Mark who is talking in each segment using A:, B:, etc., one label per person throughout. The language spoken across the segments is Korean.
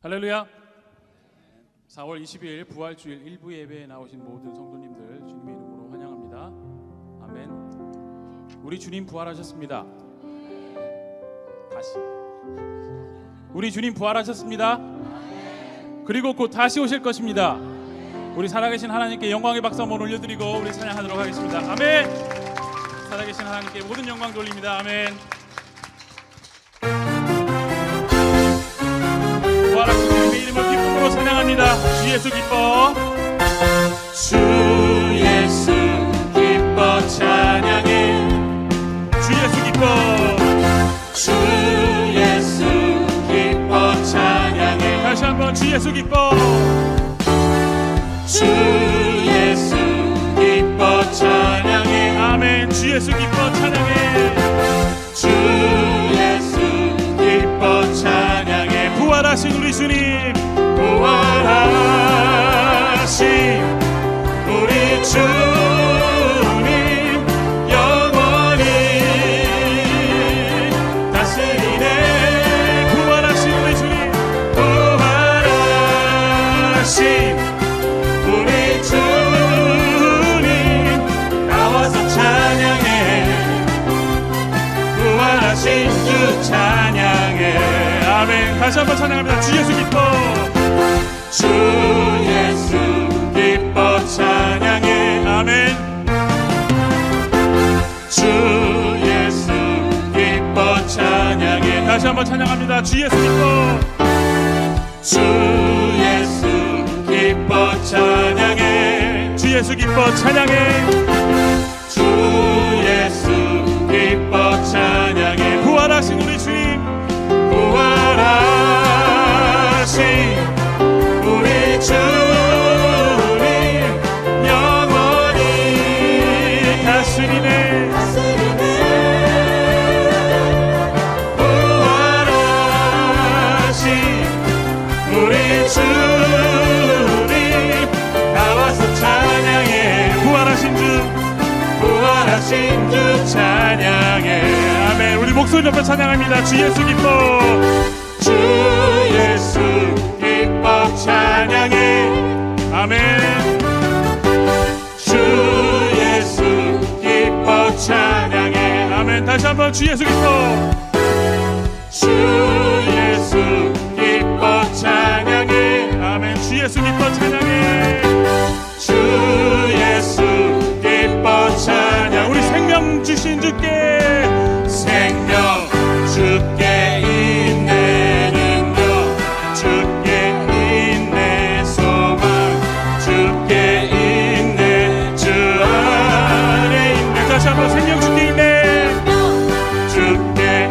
A: 할렐루야. 4월 20일 부활주일 일부 예배에 나오신 모든 성도님들 주님의 이름으로 환영합니다. 아멘. 우리 주님 부활하셨습니다. 다시 우리 주님 부활하셨습니다. 그리고 곧 다시 오실 것입니다. 우리 살아계신 하나님께 영광의 박수 한번 올려드리고 우리 찬양하도록 하겠습니다. 아멘. 살아계신 하나님께 모든 영광 돌립니다. 아멘. 부활하신 주님의 이름을 기쁨으로 찬양합니다. 주 예수 기뻐,
B: 주 예수 기뻐 찬양해.
A: 주 예수 기뻐,
B: 주 예수 기뻐 찬양해.
A: 다시 한번 주 예수 기뻐,
B: 주 예수 기뻐 찬양해.
A: 아멘. 주 예수 기뻐 찬양해.
B: 주 예수 기뻐 찬양해.
A: 부활하신 우리 주님,
B: 부활하신 우리 주님 영원히 다스리네.
A: 부활하신 우리 주님,
B: 부활하신 우리 주님 나와서 찬양해. 부활하신 주 찬양해.
A: 아멘. 다시 한번 찬양합니다. 주 예수 기뻐,
B: 주 예수 기뻐 찬양해.
A: 아멘.
B: 주 예수 기뻐 찬양해.
A: 다시 한번 찬양합니다. 주 예수 기뻐,
B: 주 예수 기뻐 찬양해.
A: 주 예수 기뻐 찬양해.
B: 주 예수 기뻐 찬양해.
A: 부활하신 우리 주님,
B: 부활하신 우리 주님 영원히
A: 다스리네.
B: 부활하신 우리 주님 나와서 찬양해.
A: 부활하신 주,
B: 부활하신 주 찬양해.
A: 아멘. 우리 목소리 높여 찬양합니다. 주 예수 기뻐,
B: 주 예수 기뻐 찬양해.
A: 아멘.
B: 주 예수 기뻐 찬양해.
A: 아멘. 다시 한번 주 예수 기뻐,
B: 주 예수 기뻐 찬양해.
A: 아멘. 주 예수 기뻐 찬양해.
B: 주 예수 기뻐 찬양.
A: 우리 생명 주신 주께,
B: 생명 주께 있네 능력, 주께 있네 소망, 주께 있네 주 안에 있네.
A: 다시 한번 생명 주께 있네.
B: 주께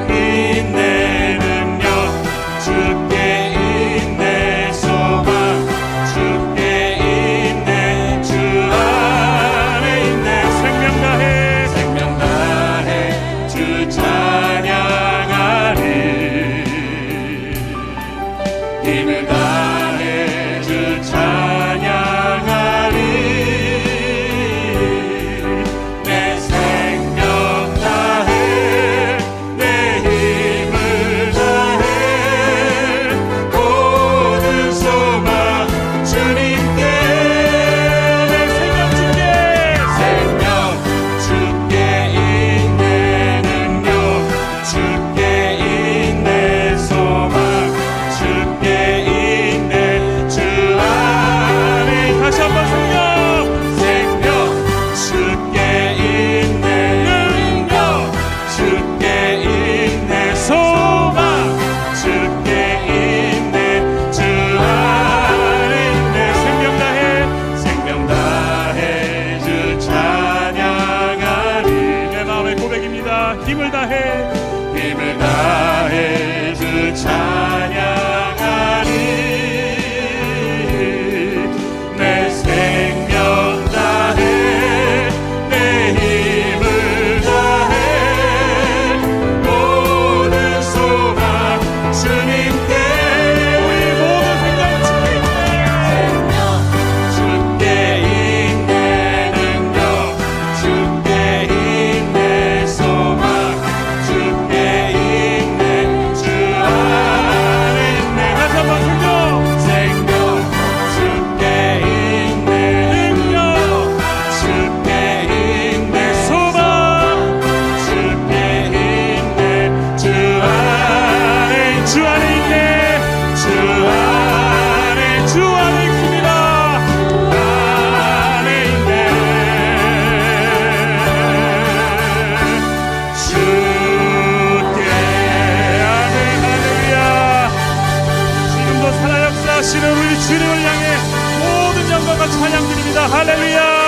A: 할렐루야.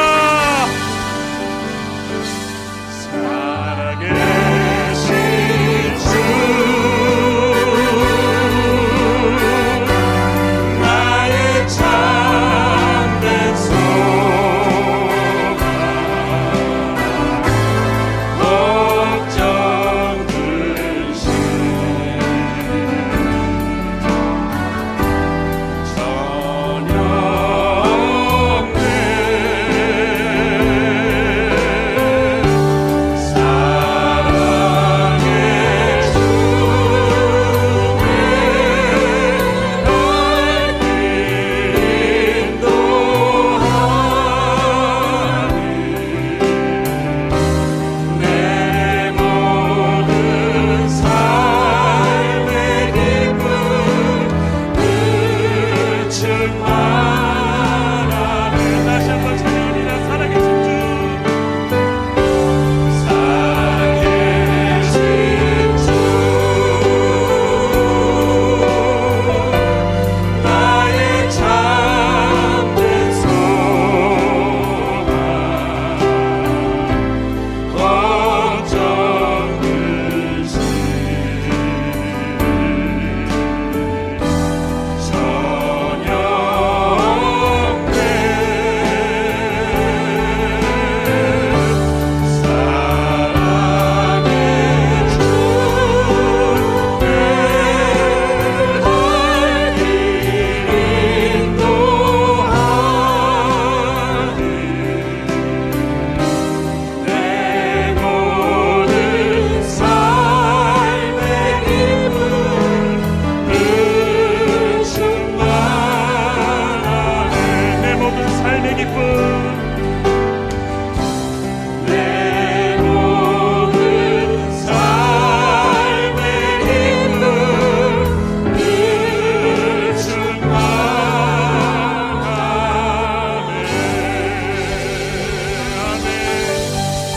B: 살아계신 주 나의 참된 소망 걱정 근심 전혀 없네 사랑의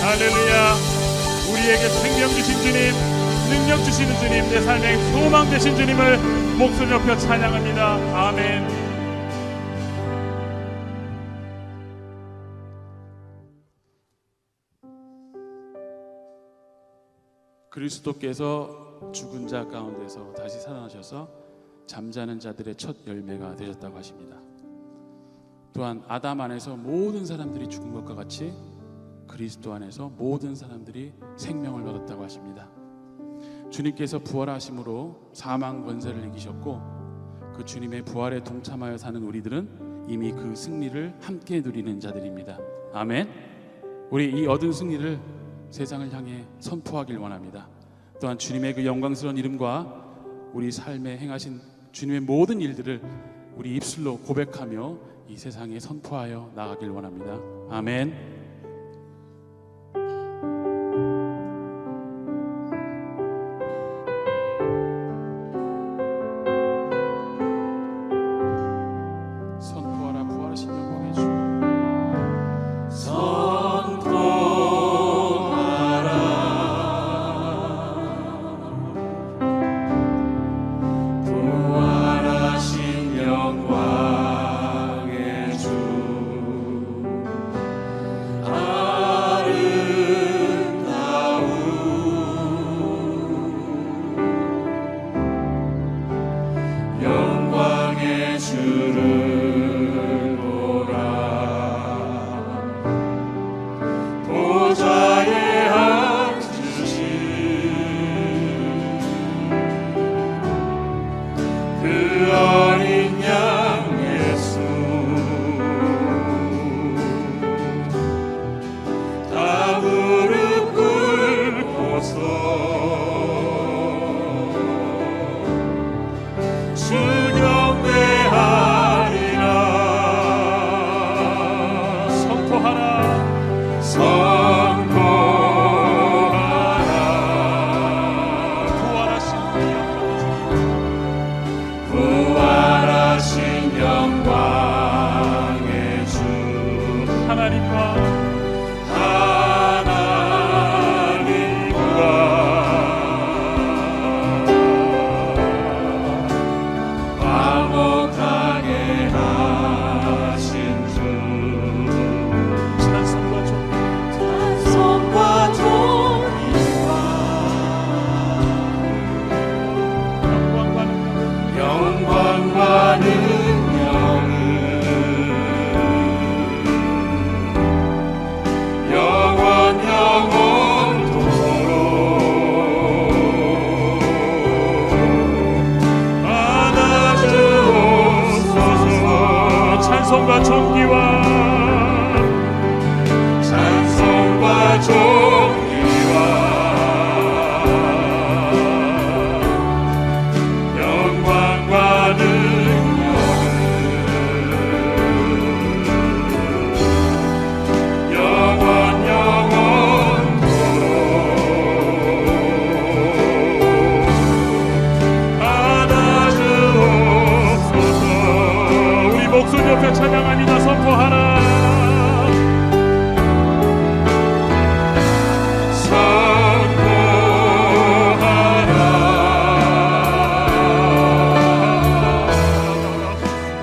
A: 할렐루야. 우리에게 생명 주신 주님, 능력 주시는 주님, 내 삶의 소망 되신 주님을 목소리 높여 찬양합니다. 아멘. 그리스도께서 죽은 자 가운데서 다시 살아나셔서 잠자는 자들의 첫 열매가 되셨다고 하십니다. 또한 아담 안에서 모든 사람들이 죽은 것과 같이 그리스도 안에서 모든 사람들이 생명을 얻었다고 하십니다. 주님께서 부활하심으로 사망 권세를 이기셨고 그 주님의 부활에 동참하여 사는 우리들은 이미 그 승리를 함께 누리는 자들입니다. 아멘. 우리 이 얻은 승리를 세상을 향해 선포하길 원합니다. 또한 주님의 그 영광스러운 이름과 우리 삶에 행하신 주님의 모든 일들을 우리 입술로 고백하며 이 세상에 선포하여 나가길 원합니다. 아멘. 선포하라 부활하신 영광의 주.
B: 부활하신 영광의 주 아름다운 영광의 주를 보라 보좌에 앉으신 그 어린 양 예수 다 무릎 꿇고서 주 경배하리
A: 찬송과 존귀와
B: 찬송과 존귀와 영광과 능력을 영원 영원토록 받아 주옵소서.
A: 우리 목소리 높여 찬양합니다. 선포하라.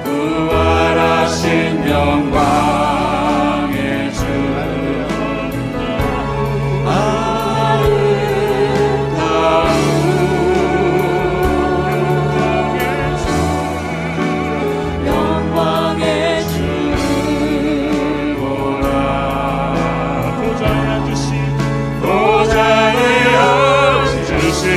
B: 부활하신 영광의 주 영광의 주보라. 보좌에 앉으신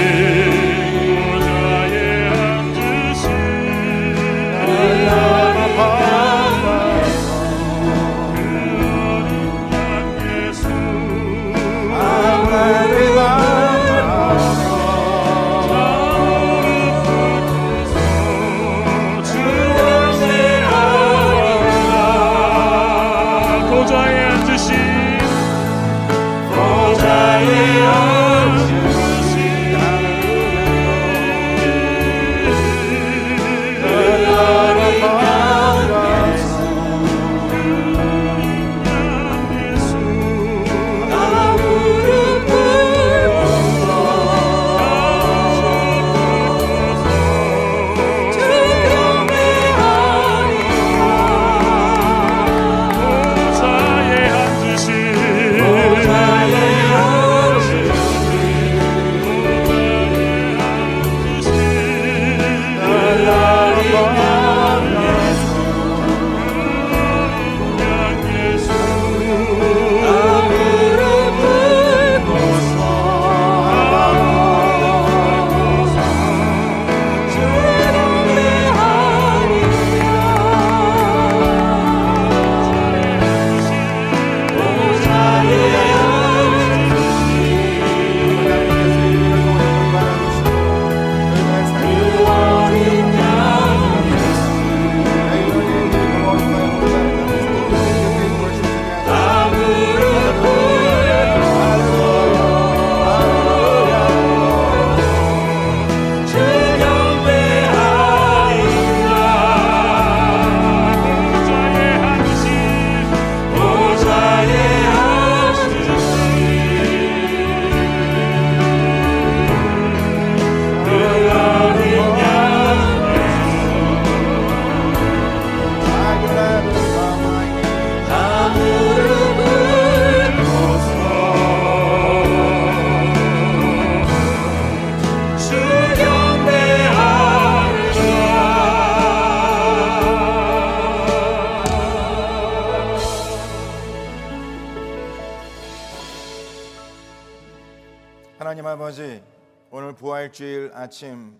C: 하나님 아버지, 오늘 부활주일 아침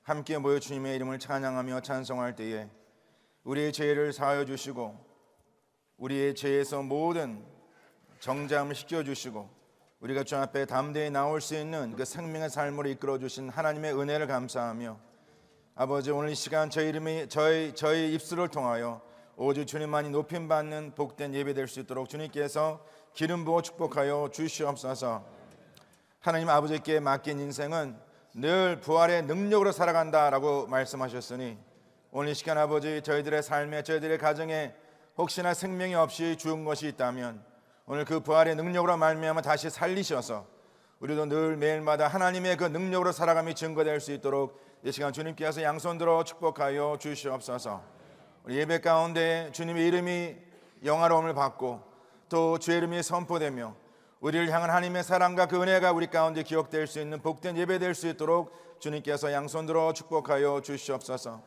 C: 함께 모여 주님의 이름을 찬양하며 찬송할 때에 우리의 죄를 사하여 주시고 우리의 죄에서 모든 정잠을 시켜주시고 우리가 주 앞에 담대히 나올 수 있는 그 생명의 삶으로 이끌어 주신 하나님의 은혜를 감사하며 아버지, 오늘 이 시간 저희 이름이 저희 입술을 통하여 오직 주님만이 높임 받는 복된 예배 될 수 있도록 주님께서 기름 부어 축복하여 주시옵소서. 하나님 아버지께 맡긴 인생은 늘 부활의 능력으로 살아간다라고 말씀하셨으니 오늘 이 시간 아버지, 저희들의 삶에 저희들의 가정에 혹시나 생명이 없이 죽은 것이 있다면 오늘 그 부활의 능력으로 말미암아 다시 살리셔서 우리도 늘 매일마다 하나님의 그 능력으로 살아감이 증거될 수 있도록 이 시간 주님께서 양손 들어 축복하여 주시옵소서. 우리 예배 가운데 주님의 이름이 영화로움을 받고 또 주의 이름이 선포되며 우리를 향한 하나님의 사랑과 그 은혜가 우리 가운데 기억될 수 있는 복된 예배 될 수 있도록 주님께서 양손 들어 축복하여 주시옵소서.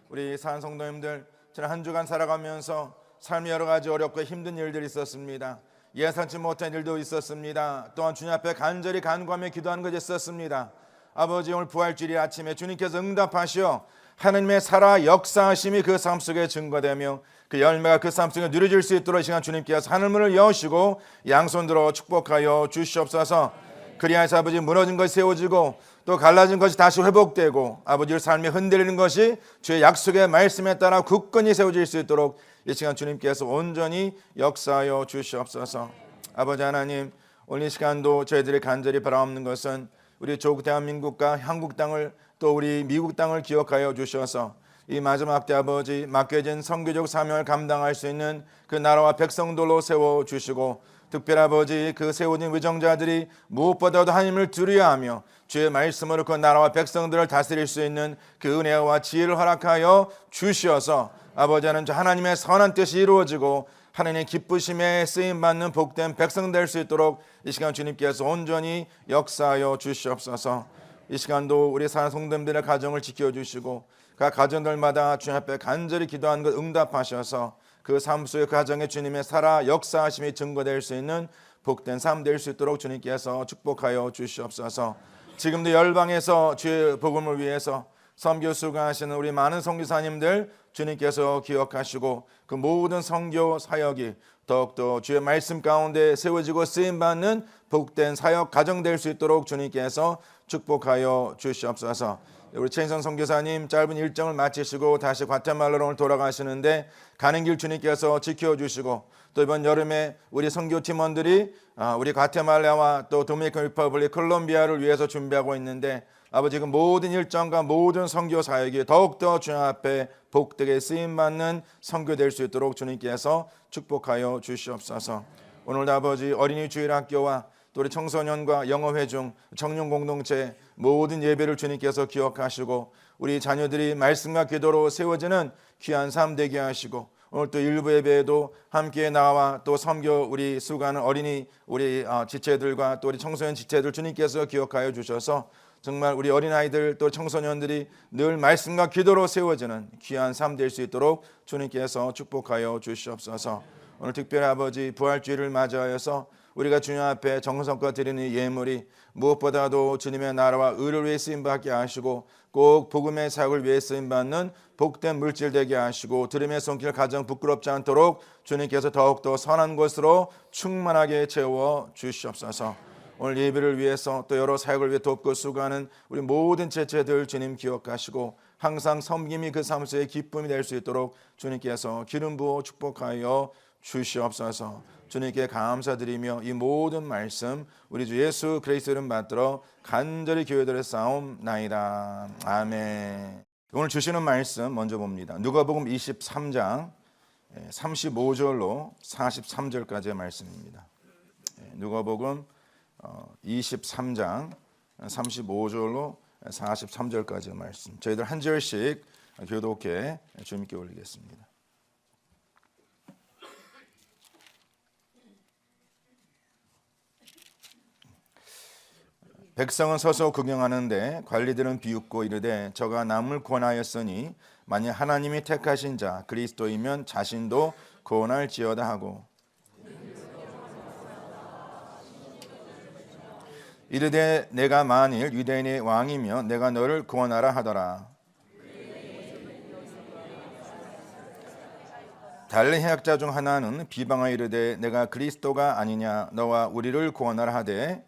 C: 우리 사랑 성도님들, 지난 한 주간 살아가면서 삶의 여러 가지 어렵고 힘든 일들이 있었습니다. 예상치 못한 일도 있었습니다. 또한 주님 앞에 간절히 간구하며 기도하는 것이 있었습니다. 아버지 오늘 부활주일 아침에 주님께서 응답하시어 하나님의 살아 역사하심이 그 삶 속에 증거되며 그 열매가 그 삶 속에 누려질 수 있도록 이 시간 주님께서 하늘문을 여시고 양손 들어 축복하여 주시옵소서. 그리하여서 아버지 무너진 것이 세워지고 또 갈라진 것이 다시 회복되고 아버지의 삶이 흔들리는 것이 주의 약속의 말씀에 따라 굳건히 세워질 수 있도록 이 시간 주님께서 온전히 역사하여 주시옵소서. 아버지 하나님, 오늘 이 시간도 저희들이 간절히 바라옵는 것은 우리 조국 대한민국과 한국 땅을 또 우리 미국 땅을 기억하여 주셔서 이 마지막 때 아버지 맡겨진 선교적 사명을 감당할 수 있는 그 나라와 백성들로 세워주시고 특별히 아버지 그 세워진 위정자들이 무엇보다도 하나님을 두려워하며 주의 말씀으로 그 나라와 백성들을 다스릴 수 있는 그 은혜와 지혜를 허락하여 주시어서 아버지 하나님의 선한 뜻이 이루어지고 하나님의 기쁘심에 쓰임받는 복된 백성 될 수 있도록 이 시간 주님께서 온전히 역사하여 주시옵소서. 이 시간도 우리 사는 성도님들의 가정을 지켜주시고 각 가정들마다 주님 앞에 간절히 기도하는 것 응답하셔서 그 삶 속에 그 가정에 주님의 살아 역사하심이 증거될 수 있는 복된 삶 될 수 있도록 주님께서 축복하여 주시옵소서. 지금도 열방에서 주의 복음을 위해서 선교 수고하시는 우리 많은 선교사님들 주님께서 기억하시고 그 모든 선교 사역이 더욱더 주의 말씀 가운데 세워지고 쓰임받는 복된 사역 가정 될 수 있도록 주님께서 축복하여 주시옵소서. 우리 최인선 선교사님 짧은 일정을 마치시고 다시 과테말라로 오늘 돌아가시는데 가는 길 주님께서 지켜주시고 또 이번 여름에 우리 선교 팀원들이 우리 과테말라와 또 도미니칸 리퍼블릭 콜롬비아를 위해서 준비하고 있는데 아버지 그 모든 일정과 모든 선교 사역이 더욱더 주님 앞에 복되게 쓰임받는 선교 될 수 있도록 주님께서 축복하여 주시옵소서. 오늘도 아버지 어린이 주일학교와 또 우리 청소년과 영어회중, 청년 공동체 모든 예배를 주님께서 기억하시고 우리 자녀들이 말씀과 기도로 세워지는 귀한 삶 되게 하시고 오늘 또 일부 예배에도 함께 나와 또 섬겨 우리 수고하는 어린이 우리 지체들과 또 우리 청소년 지체들 주님께서 기억하여 주셔서 정말 우리 어린아이들 또 청소년들이 늘 말씀과 기도로 세워지는 귀한 삶 될 수 있도록 주님께서 축복하여 주시옵소서. 오늘 특별히 아버지 부활주일을 맞이하여서 우리가 주님 앞에 정성껏 드리는 예물이 무엇보다도 주님의 나라와 의를 위해 쓰임받게 하시고 꼭 복음의 사역을 위해 쓰임받는 복된 물질 되게 하시고 들음의 손길 가정 부끄럽지 않도록 주님께서 더욱더 선한 것으로 충만하게 채워 주시옵소서. 오늘 예배를 위해서 또 여러 사역을 위해 돕고 수고하는 우리 모든 지체들 주님 기억하시고 항상 섬김이 그 삶 속의 기쁨이 될 수 있도록 주님께서 기름 부어 축복하여 주시옵소서. 주님께 감사드리며 이 모든 말씀 우리 주 예수 그리스도 이름 받들어 간절히 교회들의 싸움나이다. 아멘. 오늘 주시는 말씀 먼저 봅니다. 누가복음 23장 35절로 43절까지의 말씀입니다. 누가복음 23장 35절로 43절까지의 말씀. 저희들 한 절씩 교독해 주님께 올리겠습니다. 백성은 서서 구경하는데 관리들은 비웃고 이르되 저가 남을 권하였으니 만일 하나님이 택하신 자 그리스도이면 자신도 권할지어다 하고 이르되 내가 만일 유대인의 왕이면 내가 너를 구원하라 하더라. 다른 해학자 중 하나는 비방하여 이르되 내가 그리스도가 아니냐 너와 우리를 구원하라 하되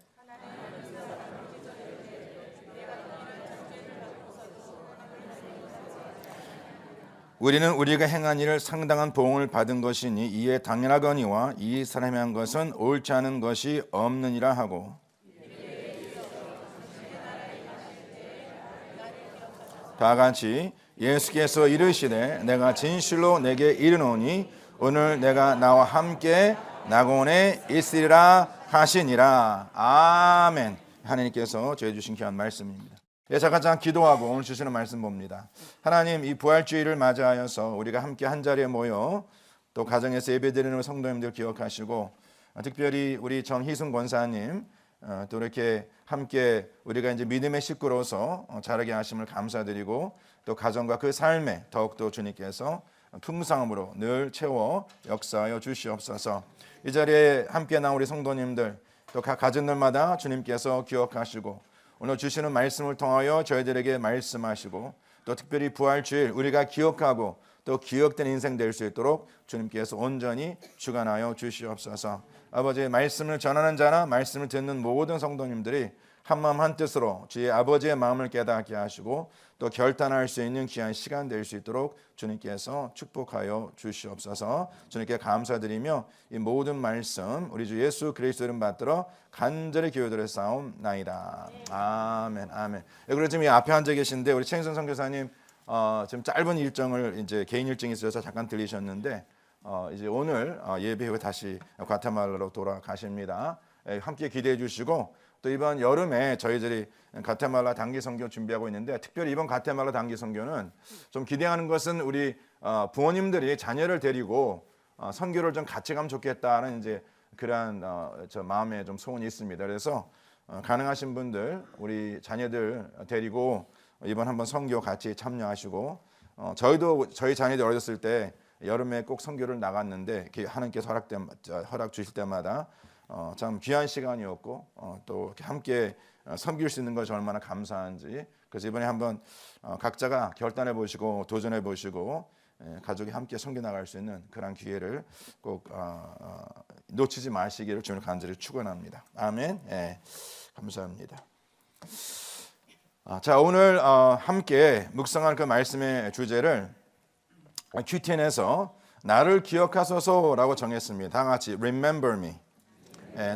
C: 우리는 우리가 행한 일을 상당한 보응을 받은 것이니 이에 당연하거니와 이 사람이 한 것은 옳지 않은 것이 없느니라 하고 다 같이 예수께서 이르시되 내가 진실로 내게 이르노니 오늘 내가 나와 함께 낙원에 있으리라 하시니라. 아멘. 하나님께서 저희 주신 귀한 말씀입니다. 잠깐 기도하고 오늘 주시는 말씀 봅니다. 하나님, 이 부활주일을 맞이하여서 우리가 함께 한 자리에 모여 또 가정에서 예배드리는 성도님들 기억하시고 특별히 우리 정희승 권사님 또 이렇게 함께 우리가 이제 믿음의 식구로서 자라게 하심을 감사드리고 또 가정과 그 삶에 더욱더 주님께서 풍성함으로 늘 채워 역사하여 주시옵소서. 이 자리에 함께 나온 우리 성도님들 또 각 가정들마다 주님께서 기억하시고 오늘 주시는 말씀을 통하여 저희들에게 말씀하시고 또 특별히 부활주일 우리가 기억하고 또 기억된 인생 될 수 있도록 주님께서 온전히 주관하여 주시옵소서. 아버지의 말씀을 전하는 자나 말씀을 듣는 모든 성도님들이 한마음 한뜻으로 주의 아버지의 마음을 깨닫게 하시고 또 결단할 수 있는 귀한 시간 될 수 있도록 주님께서 축복하여 주시옵소서. 주님께 감사드리며 이 모든 말씀 우리 주 예수 그리스도 이름 받들어 간절히 기도드려 싸움나이다. 아멘, 아멘. 그리고 지금 이 앞에 앉아 계신데 우리 최인선 선교사님 지금 짧은 일정을 이제 개인 일정이 있어서 잠깐 들리셨는데 이제 오늘 예배 후에 다시 과테말라로 돌아가십니다. 함께 기대해 주시고 또 이번 여름에 저희들이 과테말라 단기 선교 준비하고 있는데 특별히 이번 과테말라 단기 선교는 좀 기대하는 것은 우리 부모님들이 자녀를 데리고 선교를 좀 같이 가면 좋겠다는 이제 그러한 저 마음에 좀 소원이 있습니다. 그래서 가능하신 분들 우리 자녀들 데리고 이번 한번 선교 같이 참여하시고 저희도 저희 자녀들 어렸을 때 여름에 꼭 선교를 나갔는데 하나님께서 허락 주실 때마다 참 귀한 시간이었고 또 이렇게 함께 섬길 수 있는 것이 얼마나 감사한지 그래서 이번에 한번 각자가 결단해 보시고 도전해 보시고 가족이 함께 섬겨 나갈 수 있는 그런 기회를 꼭 놓치지 마시기를 주님을 간절히 축원합니다. 아멘. 예, 감사합니다. 자 오늘 함께 묵상할 그 말씀의 주제를 Q10에서 나를 기억하소서라고 정했습니다. 다 같이 Remember me.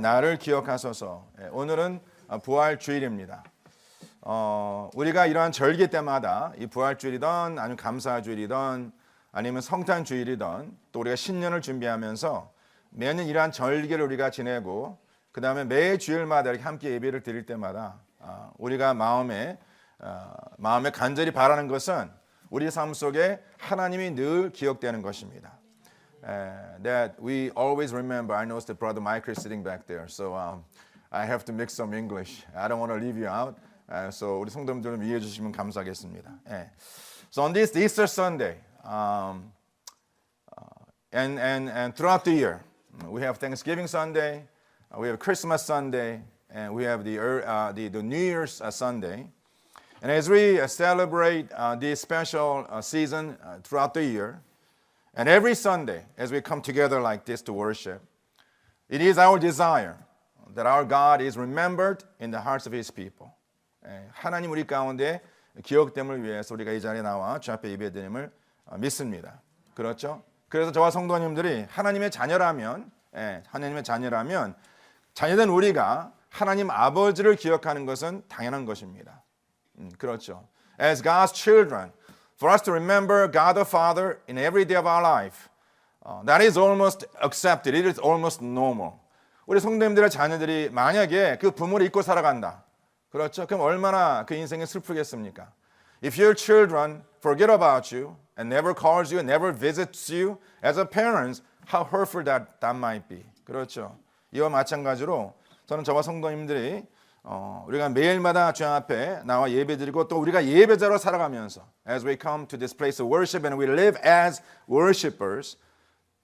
C: 나를 기억하소서. 오늘은 부활주일입니다. 우리가 이러한 절기 때마다 이 부활주일이든 아니면 감사주일이든 아니면 성탄주일이든 또 우리가 신년을 준비하면서 매년 이러한 절기를 우리가 지내고 그 다음에 매 주일마다 이렇게 함께 예배를 드릴 때마다 우리가 마음에 간절히 바라는 것은 우리 삶 속에 하나님이 늘 기억되는 것입니다. That we always remember. I noticed that Brother Michael is sitting back there, so I have to mix some English. I don't want to leave you out. So 우리 성도님들 좀 이해해 주시면 감사하겠습니다. So on this Easter Sunday, and throughout the year, we have Thanksgiving Sunday, we have Christmas Sunday, and we have the New Year's Sunday. And as we celebrate this special season throughout the year, and every Sunday, as we come together like this to worship, it is our desire that our God is remembered in the hearts of His people. 하나님 우리 가운데 기억됨을 위해서 우리가 이 자리에 나와 주 앞에 예배드림을 믿습니다. 그렇죠? 그래서 저와 성도님들이 하나님의 자녀라면 자녀된 우리가 하나님 아버지를 기억하는 것은 당연한 것입니다. 그렇죠. As God's children, for us to remember God the Father in every day of our life, that is almost accepted. It is almost normal. 우리 성도님들의 자녀들이 만약에 그 부모를 잊고 살아간다. 그렇죠. 그럼 얼마나 그 인생이 슬프겠습니까? If your children forget about you and never calls you, never visits you as a parent, how hurtful that might be. 그렇죠. 이와 마찬가지로 저는 저와 성도님들이 우리가 매일마다 주 앞에 나와 예배드리고 또 우리가 예배자로 살아가면서 as we come to this place of worship and we live as worshipers,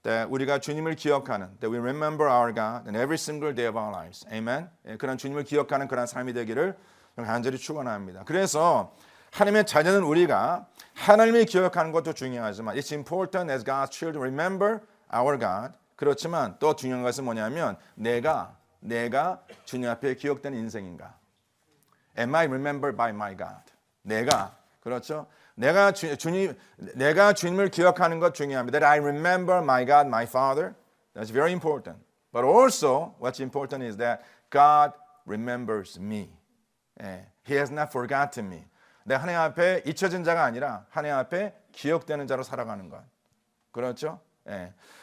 C: that 우리가 주님을 기억하는, that we remember our God in every single day of our lives. Amen. 그런 주님을 기억하는 그런 삶이 되기를 간절히 축원합니다. 그래서 하나님의 자녀는 우리가 하나님을 기억하는 것도 중요하지만 it's important as God's children remember our God. 그렇지만 또 중요한 것은 뭐냐면 내가 주님 앞에 기억되는 인생인가? Am I remembered by my God? 내가 그렇죠? 내가 주님을 기억하는 것 중요합니다. That I remember my God, my Father. That's very important. But also, what's important is that God remembers me. He has not forgotten me. 내가 하나님 앞에 잊혀진 자가 아니라 하나님 앞에 기억되는 자로 살아가는 것. 그렇죠?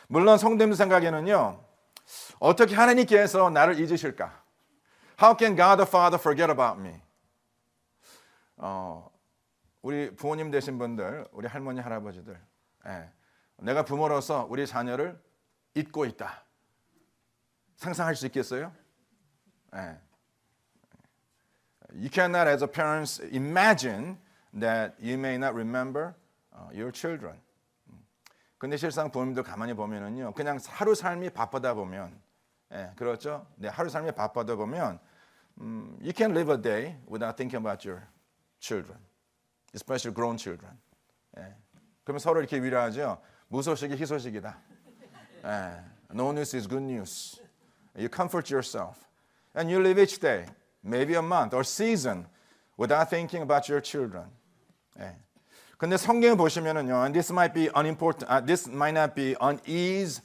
C: 물론 성도님들 생각에는요. 어떻게 하나님께서 나를 잊으실까? How can God the Father forget about me? 우리 부모님 되신 분들, 우리 할머니, 할아버지들, 내가 부모로서 우리 자녀를 잊고 있다. 상상할 수 있겠어요? You cannot, as a parent, imagine that you may not remember your children. 근데 실상 부모님들 가만히 보면은요, 그냥 하루 삶이 바쁘다 보면, 그렇죠? 네, 하루 삶이 바쁘다 보면 you can't live a day without thinking about your children, especially grown children. 예. 그러면 서로 이렇게 위로하죠. 무소식이 희소식이다. 예. No news is good news. You comfort yourself. And you live each day, maybe a month or season, without thinking about your children. 예. 근데 성경에 보시면은요, and this might be unimportant, this might not be unease,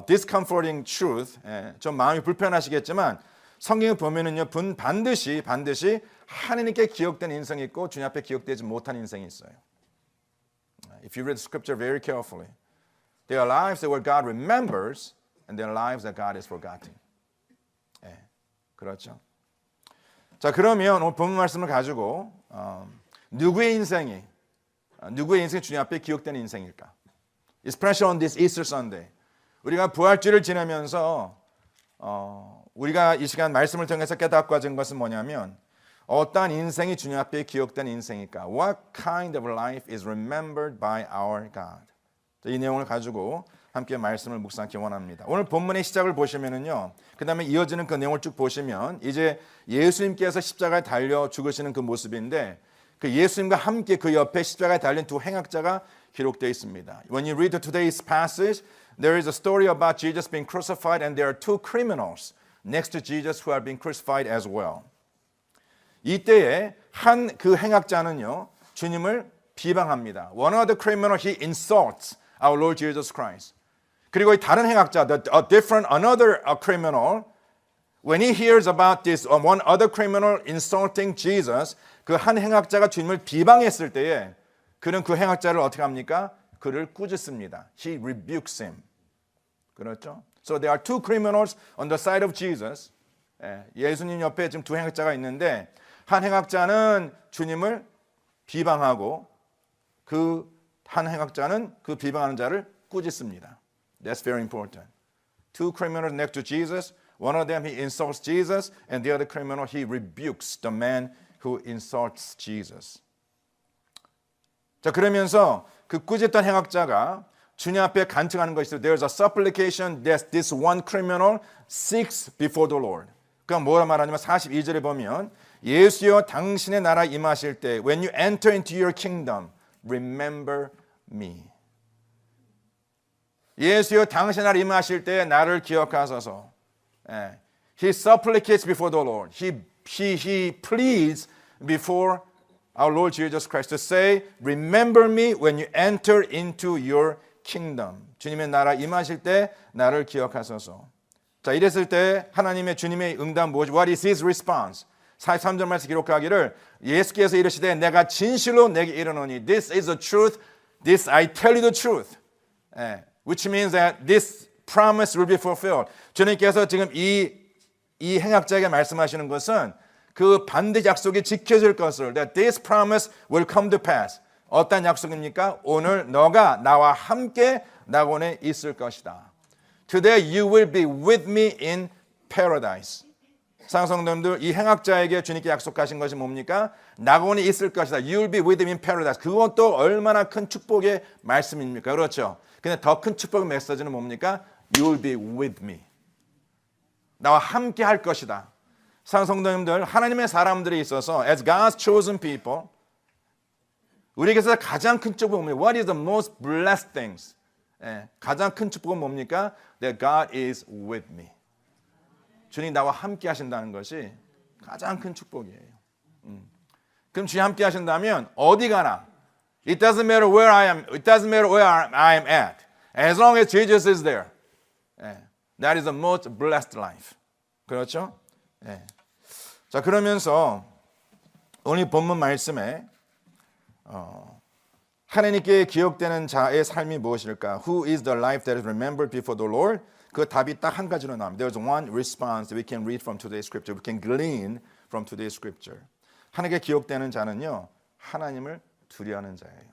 C: discomforting truth. 예. 좀 마음이 불편하시겠지만 성경에 보면은요, 반드시 하나님께 기억된 인생이 있고 주님 앞에 기억되지 못한 인생이 있어요. If you read the scripture very carefully, there are lives where God remembers, and there are lives that God has forgotten. 예, 그렇죠. 자, 그러면 오늘 본문 말씀을 가지고 누구의 인생이 주님 앞에 기억되는 인생일까? Especially on this Easter Sunday, 우리가 부활주일을 지내면서 우리가 이 시간 말씀을 통해서 깨닫고 가진 것은 뭐냐면 어떠한 인생이 주님 앞에 기억된 인생일까? What kind of life is remembered by our God? 이 내용을 가지고 함께 말씀을 묵상하기 원합니다. 오늘 본문의 시작을 보시면은요. 그다음에 이어지는 그 내용을 쭉 보시면 이제 예수님께서 십자가에 달려 죽으시는 그 모습인데 그 예수님과 함께 그 옆에 십자가에 달린 두 행악자가 기록되어 있습니다. When you read today's passage, there is a story about Jesus being crucified and there are two criminals next to Jesus who are being crucified as well. 이때에 한 그 행악자는요 주님을 비방합니다. One of the criminals he insults our Lord Jesus Christ. 그리고 이 다른 행악자, another criminal, when he hears about this one other criminal insulting Jesus, 그 한 행악자가 주님을 비방했을 때에 그는 그 행악자를 어떻게 합니까? 그를 꾸짖습니다. He rebukes him. 그렇죠? So there are two criminals on the side of Jesus. 예수님 옆에 지금 두 행악자가 있는데 한 행악자는 주님을 비방하고 그 한 행악자는 그 비방하는 자를 꾸짖습니다. That's very important. Two criminals next to Jesus. One of them he insults Jesus, and the other criminal he rebukes the man who insults Jesus. 자, 그러면서 그 꾸짖던 행악자가 주님 앞에 간청하는 것이 있어요. There's a supplication that this one criminal seeks before the Lord. 그럼 뭐라 말하냐면 42절에 보면 예수여 당신의 나라 임하실 때 when you enter into your kingdom, remember me. 예수여 당신의 나라 임하실 때 나를 기억하소서. He supplicates before the Lord. He pleads before our Lord Jesus Christ to say, remember me when you enter into your kingdom. 주님의 나라 임하실 때 나를 기억하소서. 자, 이랬을 때 하나님의 주님의 응답 무엇이? What is his response? 43절 말씀 기록하기를 예수께서 이르시되 내가 진실로 내게 이르노니 this is the truth. This I tell you the truth. Which means that this promise will be fulfilled. 주님께서 지금 이 행악자에게 말씀하시는 것은 그 반드시 약속이 지켜질 것을 that this promise will come to pass. 어떤 약속입니까? 오늘 너가 나와 함께 낙원에 있을 것이다. Today you will be with me in paradise. 사랑성도님들, 이 행악자에게 주님께 약속하신 것이 뭡니까? 낙원에 있을 것이다. You will be with him in paradise. 그것도 얼마나 큰 축복의 말씀입니까? 그렇죠? 근데 더 큰 축복의 메시지는 뭡니까? You will be with me. 나와 함께 할 것이다. 사랑성도님들, 하나님의 사람들이 있어서 as God's chosen people, 우리에게서 가장 큰 축복은 뭡니까? What is the most blessed things? 가장 큰 축복은 뭡니까? That God is with me. 주님 나와 함께 하신다는 것이 가장 큰 축복이에요. 그럼 주님 함께 하신다면 어디 가나 It doesn't matter where I am. It doesn't matter where I am at. As long as Jesus is there. That is the most blessed life. 그렇죠? 자, 그러면서 오늘 본문 말씀에 하나님께 기억되는 자의 삶이 무엇일까? Who is the life that is remembered before the Lord? 그 답이 딱 한 가지로 나옵니다. There's one response that we can read from today's scripture. We can glean from today's scripture. 하나님께 기억되는 자는요, 하나님을 두려워하는 자예요.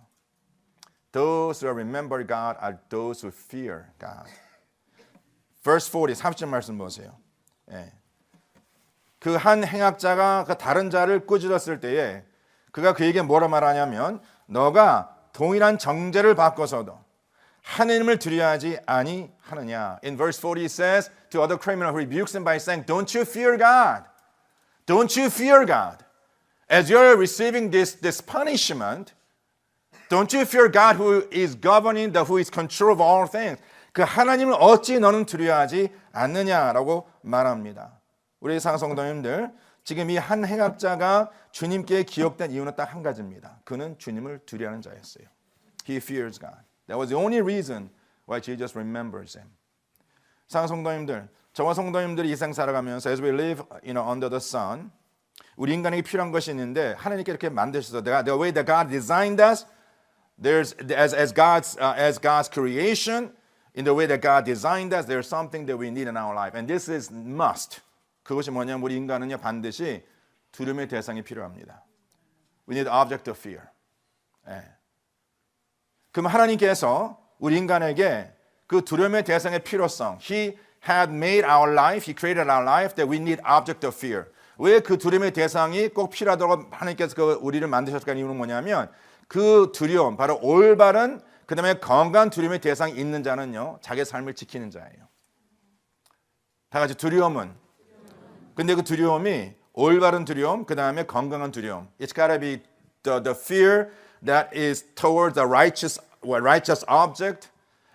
C: Those who remember God are those who fear God. Verse 40, 30절 말씀 보세요. 그 한 행악자가 그 다른 자를 꾸짖었을 때에 그가 그에게 뭐라 말하냐면 너가 동일한 정죄를 받고서도 하나님을 두려워하지 아니하느냐. In verse 40 it says to other criminal who rebukes him by saying, Don't you fear God? Don't you fear God? As you're receiving this punishment, don't you fear God who is governing, who is control of all things? 그 하나님을 어찌 너는 두려워하지 않느냐라고 말합니다. 우리 사랑성도님들, 지금 이 한 행악자가 주님께 기억된 이유는 딱 한 가지입니다. 그는 주님을 두려워하는 자였어요. He fears God. That was the only reason why Jesus remembers him. 사랑성도님들, 저와 성도님들이 이 생 살아가면서 as we live, under the sun, 우리 인간에게 필요한 것이 있는데 하나님께 이렇게 만드셔서 the way that God designed us, there's as God's creation, in the way that God designed us, there's something that we need in our life, and this is must. 그것이 뭐냐면 우리 인간은요 반드시 두려움의 대상이 필요합니다. We need object of fear. 예. 그럼 하나님께서 우리 인간에게 그 두려움의 대상의 필요성, He had made our life, He created our life that we need object of fear. 왜 그 두려움의 대상이 꼭 필요하다고 하나님께서 우리를 만드셨을까? 이유는 뭐냐면 그 두려움, 바로 올바른 그 다음에 건강한 두려움의 대상이 있는 자는요 자기 삶을 지키는 자예요. 다 같이 두려움은, 근데 그 두려움이 올바른 두려움, 그 다음에 건강한 두려움. It's gotta be the fear that is towards the righteous object,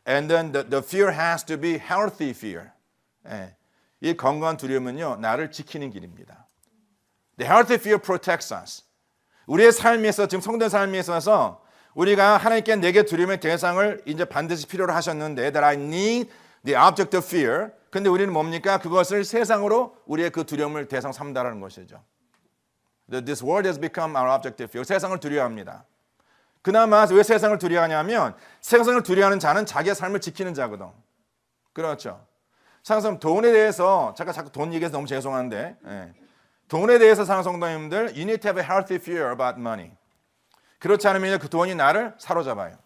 C: and then the fear has to be healthy fear. 예. 이 건강한 두려움은요 나를 지키는 길입니다. The healthy fear protects us. 우리의 삶에서 지금 성도의 삶에 있어서 우리가 하나님께 내게 두려움의 대상을 이제 반드시 필요로 하셨는데 that I need the object of fear. 근데 우리는 뭡니까? 그것을 세상으로 우리의 그 두려움을 대상 삼다라는 것이죠. This world has become our object of fear. 세상을 두려워합니다. 그나마 왜 세상을 두려워하냐면 세상을 두려워하는 자는 자기의 삶을 지키는 자거든. 그렇죠. 상성 돈에 대해서 제가 자꾸 돈 얘기해서 너무 죄송한데 돈에 대해서 사는 성도님들 you need to have a healthy fear about money. 그렇지 않으면 그 돈이 나를 사로잡아요.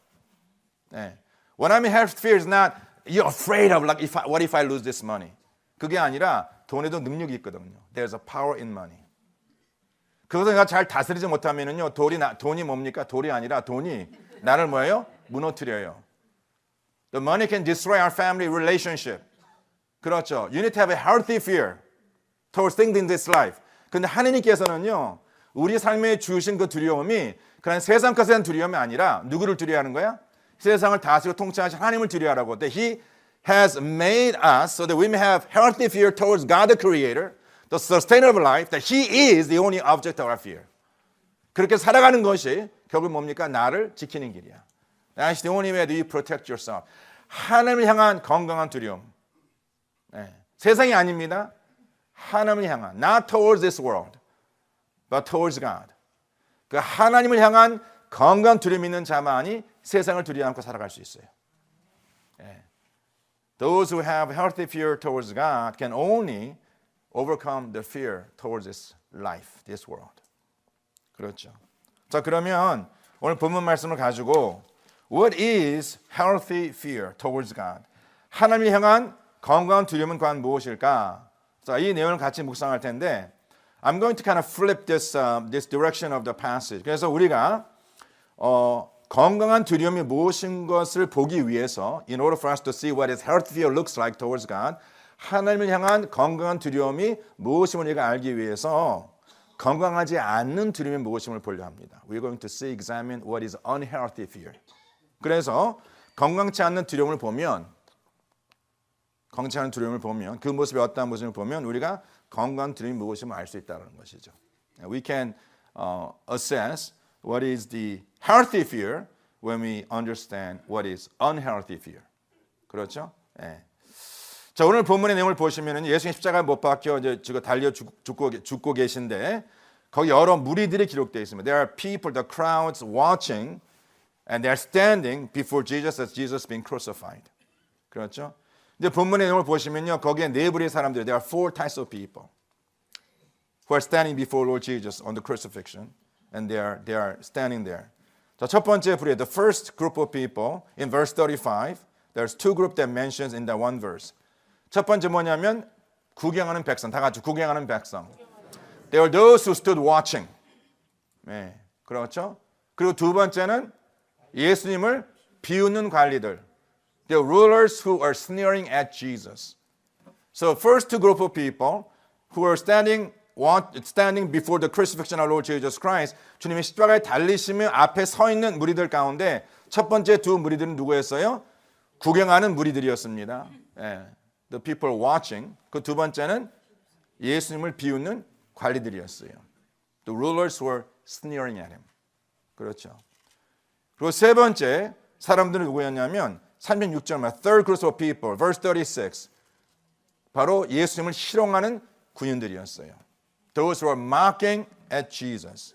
C: When I'm healthy fear is not you're afraid of like what if I lose this money. 그게 아니라 돈에도 능력이 있거든요. There's a power in money. 그것을 내가 잘 다스리지 못하면은요 돈이 뭡니까? 돌이 아니라 돈이 나를 뭐예요? 무너뜨려요. The money can destroy our family relationship. 그렇죠. You need to have a healthy fear towards things in this life. 근데 하느님께서는요 우리 삶에 주신 그 두려움이 그냥 세상 것에 대한 두려움이 아니라 누구를 두려워하는 거야? 세상을 다스리고 통치하신 하나님을 두려워하라고. That He has made us so that we may have healthy fear towards God the Creator, the sustainer of life, that He is the only object of our fear. 그렇게 살아가는 것이 결국 뭡니까? 나를 지키는 길이야. That's the only way that you protect yourself. 하나님을 향한 건강한 두려움. 세상이 아닙니다. 하나님을 향한, not towards this world, but towards God. 그 하나님을 향한 건강한 두려움 있는 자만이 세상을 두려워 않고 살아갈 수 있어요. Those who have healthy fear towards God can only overcome the fear towards this life, this world. 그렇죠. 자, 그러면 오늘 본문 말씀을 가지고 What is healthy fear towards God? 하나님을 향한 건강한 두려움은 과연 무엇일까? 자, 이 내용을 같이 묵상할 텐데 I'm going to kind of flip this direction of the passage. 그래서 우리가 건강한 두려움이 무엇인 것을 보기 위해서 in order for us to see what is healthy fear looks like towards God, 하나님을 향한 건강한 두려움이 무엇임을 우리가 알기 위해서 건강하지 않는 두려움이 무엇임을 보려 합니다. We're going to see, examine what is unhealthy fear. 그래서 건강치 않는 두려움을 보면 그 모습이 어떠한 모습을 보면 우리가 건강한 두려움이 무엇임을 알 수 있다는 것이죠. We can assess what is the healthy fear when we understand what is unhealthy fear. 그렇죠? 예. 자, 오늘 본문의 내용을 보시면은 예수님 십자가에 못 박혀 이제 달려 죽고 계신데 거기 여러 무리들이 기록되어 있습니다. There are people, the crowds watching, and they are standing before Jesus as Jesus being crucified. 그렇죠? 근데 본문의 내용을 보시면요, 거기에 네 부류의 사람들, there are four types of people who are standing before Lord Jesus on the crucifixion, and they are standing there. 자, 첫 번째 부류, the first group of people in verse 35, there's two groups that mentions in that one verse. 첫 번째 뭐냐면 구경하는 백성, 다 같이 구경하는 백성. There were those who stood watching. 네, 그렇죠? 그리고 두 번째는 예수님을 비웃는 관리들. The rulers who are sneering at Jesus. So first two group of people who are standing standing before the crucifixion of Lord Jesus Christ, 주님의 십자가에 달리시며 앞에 서 있는 무리들 가운데 첫 번째 두 무리들은 누구였어요? 구경하는 무리들이었습니다. 예, the people watching. 그 두 번째는 예수님을 비웃는 관리들이었어요. The rulers were sneering at him. 그렇죠. 그리고 세 번째 사람들은 누구였냐면 36절 third group of people, verse 36. 바로 예수님을 희롱하는 군인들이었어요. Those who were mocking at Jesus.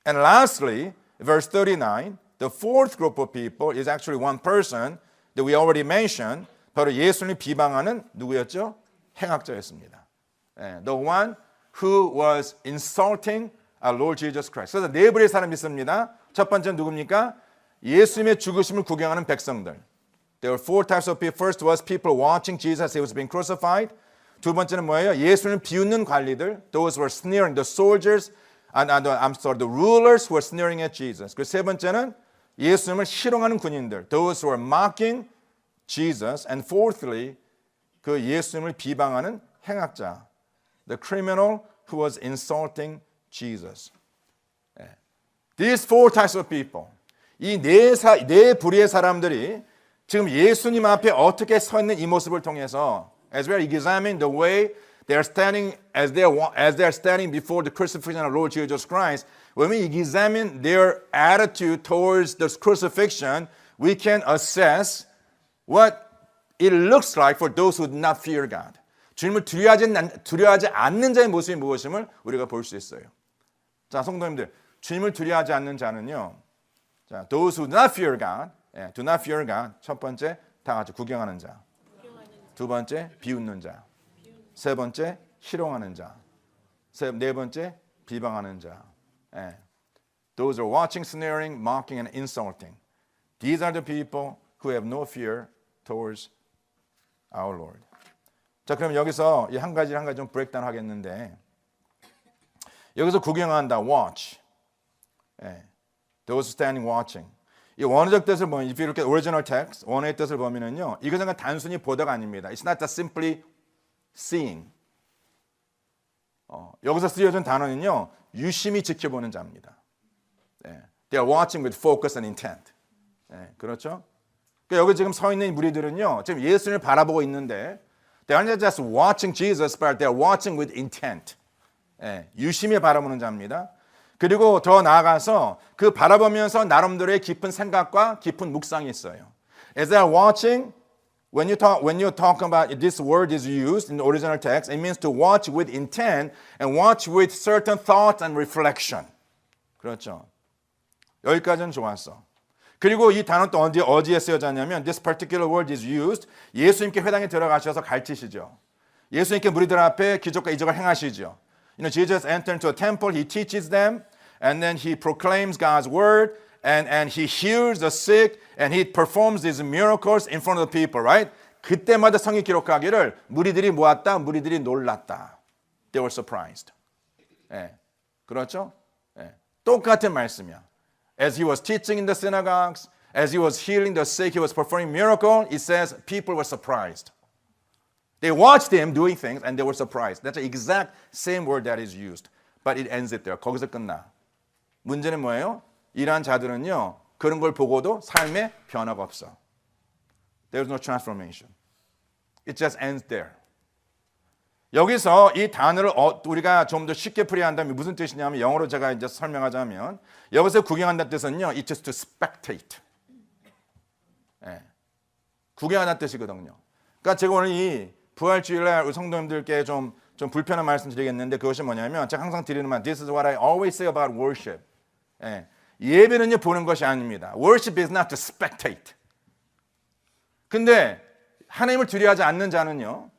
C: And lastly, verse 39, the fourth group of people is actually one person that we already mentioned. 바로 예수님을 비방하는 누구였죠? 행악자였습니다. The one who was insulting our Lord Jesus Christ. 그래서 네 부류의 사람이 있습니다. 첫 번째는 누굽니까? 예수님의 죽으심을 구경하는 백성들. There were four types of people. First was people watching Jesus as he was being crucified. 두 번째는 뭐예요? 예수님을 비웃는 관리들. Those were sneering. The soldiers, the rulers who were sneering at Jesus. 그리고 세 번째는 예수님을 희롱하는 군인들. Those who were mocking Jesus. And fourthly, 그 예수님을 비방하는 행악자. The criminal who was insulting Jesus. These four types of people. 이 네 부류의 사람들이 지금 예수님 앞에 어떻게 서 있는 이 모습을 통해서 as we examine the way they are standing as they are standing before the crucifixion of Lord Jesus Christ, when we examine their attitude towards the crucifixion, we can assess what it looks like for those who do not fear God. 주님을 두려워하지 않는 자의 모습이 무엇임을 우리가 볼 수 있어요. 자, 성도님들, 주님을 두려워하지 않는 자는요. 자, those who do not fear God, do not fear God. 첫 번째, 다 같이 구경하는 자. 두 번째, 비웃는 자. 세 번째, 희롱하는 자. 네 번째, 비방하는 자. Those are watching, sneering, mocking, and insulting. These are the people who have no fear towards our Lord. 자, 그럼 여기서 이 한 가지 좀 브레이크다운 하겠는데 여기서 구경한다, watch. Those standing watching. 이 원어적 뜻을 보면, if you look at original text, 원어의 뜻을 보면은요, 이것은 단순히 보다가 아닙니다. It's not just simply seeing. 여기서 쓰여진 단어는요, 유심히 지켜보는 자입니다. They are watching with focus and intent. 그렇죠? 그러니까 여기 지금 서 있는 무리들은요, 지금 예수님을 바라보고 있는데, they are not just watching Jesus, but they are watching with intent. 유심히 바라보는 자입니다. 그리고 더 나아가서 그 바라보면서 나름대로의 깊은 생각과 깊은 묵상이 있어요. As they are watching, when you talk about this word is used in the original text, it means to watch with intent and watch with certain thoughts and reflection. 그렇죠. 여기까지는 좋았어. 그리고 이 단어 또 어디에 쓰여졌냐면 this particular word is used. 예수님께 회당에 들어가셔서 가르치시죠. 예수님께 무리들 앞에 기적과 이적을 행하시죠. You know, Jesus entered into a temple, he teaches them, and then he proclaims God's word, and he heals the sick, and he performs these miracles in front of the people, right? 그때마다 성이 기록하기를 무리들이 모았다, 무리들이 놀랐다. They were surprised. 그렇죠? 똑같은 말씀이야. As he was teaching in the synagogues, as he was healing the sick, he was performing miracles, it says people were surprised. They watched him doing things and they were surprised. That's the exact same word that is used. But it ends it there. 거기서 끝나. 문제는 뭐예요? 이러한 자들은요, 그런 걸 보고도 삶에 변화가 없어. There's no transformation. It just ends there. 여기서 이 단어를 우리가 좀 더 쉽게 풀이한다면 무슨 뜻이냐면 영어로 제가 이제 설명하자면 여기서 구경한다는 뜻은요, it's just to spectate. 구경하다는 뜻이거든요. 그러니까 제가 오늘 이 부활주일날 우리 성도님들께 좀 불편한 말씀 드리겠는데 그것이 뭐냐면 제가 항상 드리는 말 This is what I always say about worship. 예배는요 보는 것이 아닙니다. Worship is not to spectate. 근데 하나님을 두려워하지 않는 자는요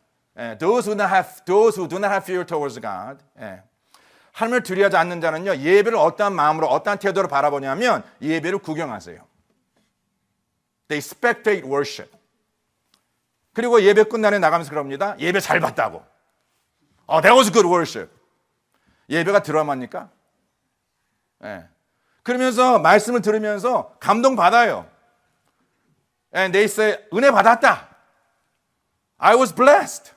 C: those who do not have fear towards God. 하나님을 두려워하지 않는 자는요 예배를 어떠한 마음으로 어떠한 태도로 바라보냐면 예배를 구경하세요. They spectate worship. 그리고 예배 끝나에 나가면서 그럽니다. 예배 잘 봤다고. That was good worship. 예배가 드라마입니까? 그러면서 말씀을 들으면서 감동받아요. And they say, 은혜 받았다. I was blessed.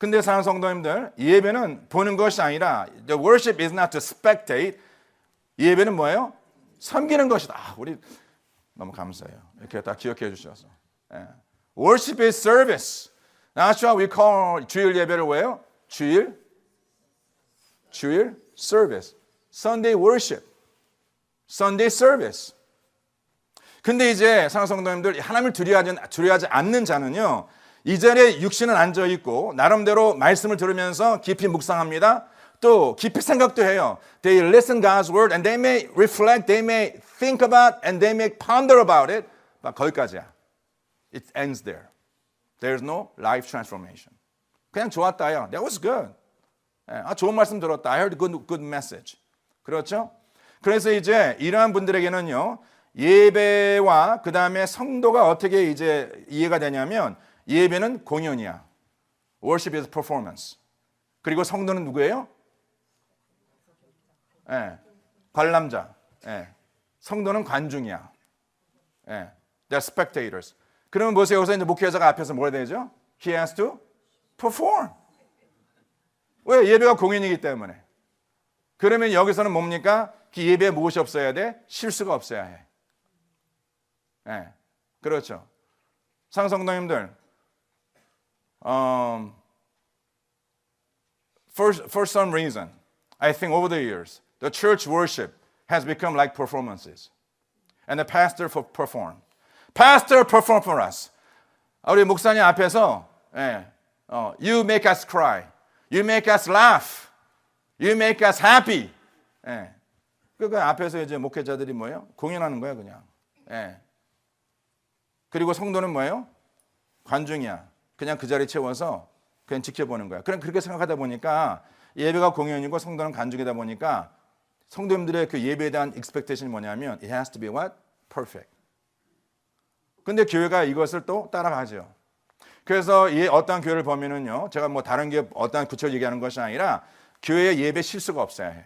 C: 근데 사랑하는 성도님들, 예배는 보는 것이 아니라 the worship is not to spectate. 예배는 뭐예요? 섬기는 것이다. 우리 너무 감사해요. 이렇게 다 기억해 주셔서. Worship is service. That's why we call 주일 예배를 뭐예요? 주일 service. Sunday worship. Sunday service. 근데 이제 사랑하는 성도님들, 하나님을 두려워하지 않는 자는요, 이 자리에 육신은 앉아 있고 나름대로 말씀을 들으면서 깊이 묵상합니다. 또 깊이 생각도 해요. They listen God's word and they may reflect, they may think about and they may ponder about it. 거기까지야. It ends there. There's no life transformation. 그냥 좋았다요. That was good. 좋은 말씀 들었다. I heard a good message. 그렇죠? 그래서 이제 이러한 분들에게는요, 예배와 그 다음에 성도가 어떻게 이제 이해가 되냐면, 예배는 공연이야. Worship is performance. 그리고 성도는 누구예요? 관람자. 성도는 관중이야. They're spectators. 그러면 보세요. 여기서 이제 목회자가 앞에서 뭐 해야 되죠? He has to perform. 왜? 예배가 공연이기 때문에. 그러면 여기서는 뭡니까? 그 예배에 무엇이 없어야 돼? 실수가 없어야 해. 그렇죠. 상성도님들, for some reason, I think over the years, the church worship has become like performances. And the pastor perform. Pastor perform for us. 우리 목사님 앞에서 you make us cry. You make us laugh. You make us happy. 그 앞에서 이제 목회자들이 뭐예요? 공연하는 거야, 그냥. 그리고 성도는 뭐예요? 관중이야. 그냥 그 자리 채워서 그냥 지켜보는 거야. 그럼 그렇게 생각하다 보니까 예배가 공연이고 성도는 관중이다 보니까 성도님들의 그 예배에 대한 expectation이 뭐냐면 it has to be what? Perfect. 근데 교회가 이것을 또 따라가죠. 그래서 어떤 교회를 보면은요, 제가 뭐 다른 게 어떤 구체적으로 얘기하는 것이 아니라 교회에 예배 실수가 없어야 해.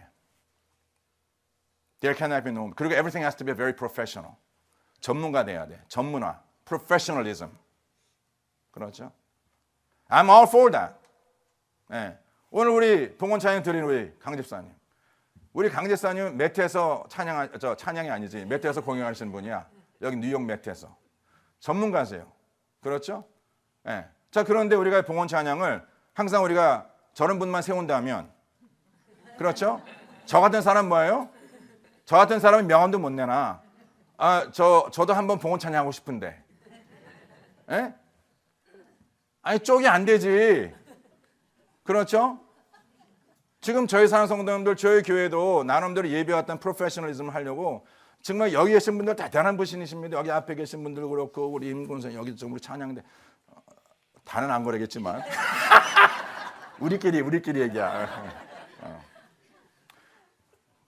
C: There cannot be no. 그리고 everything has to be very professional. 전문가 돼야 돼. 전문화. Professionalism. 그렇죠? I'm all for that. 오늘 우리 동원 찬양 드린 우리 강 집사님. 우리 강 집사님 매트에서 찬양이 아니지. 매트에서 공연하시는 분이야. 여기 뉴욕 매트에서. 전문가세요. 그렇죠? 자, 그런데 우리가 봉헌 찬양을 항상 우리가 저런 분만 세운다면, 그렇죠? 저 같은 사람 뭐예요? 저 같은 사람은 명함도 못 내나. 저도 한번 봉헌 찬양하고 싶은데. 아니, 쪽이 안 되지. 그렇죠? 지금 저희 사는 성도님들, 저희 교회도 나름대로 예배왔던 프로페셔널리즘을 하려고 정말 여기 계신 분들 대단한 분이십니다. 여기 앞에 계신 분들 그렇고 우리 임군선 여기 좀 우리 찬양대 다는 안 그러겠지만 우리끼리 얘기야.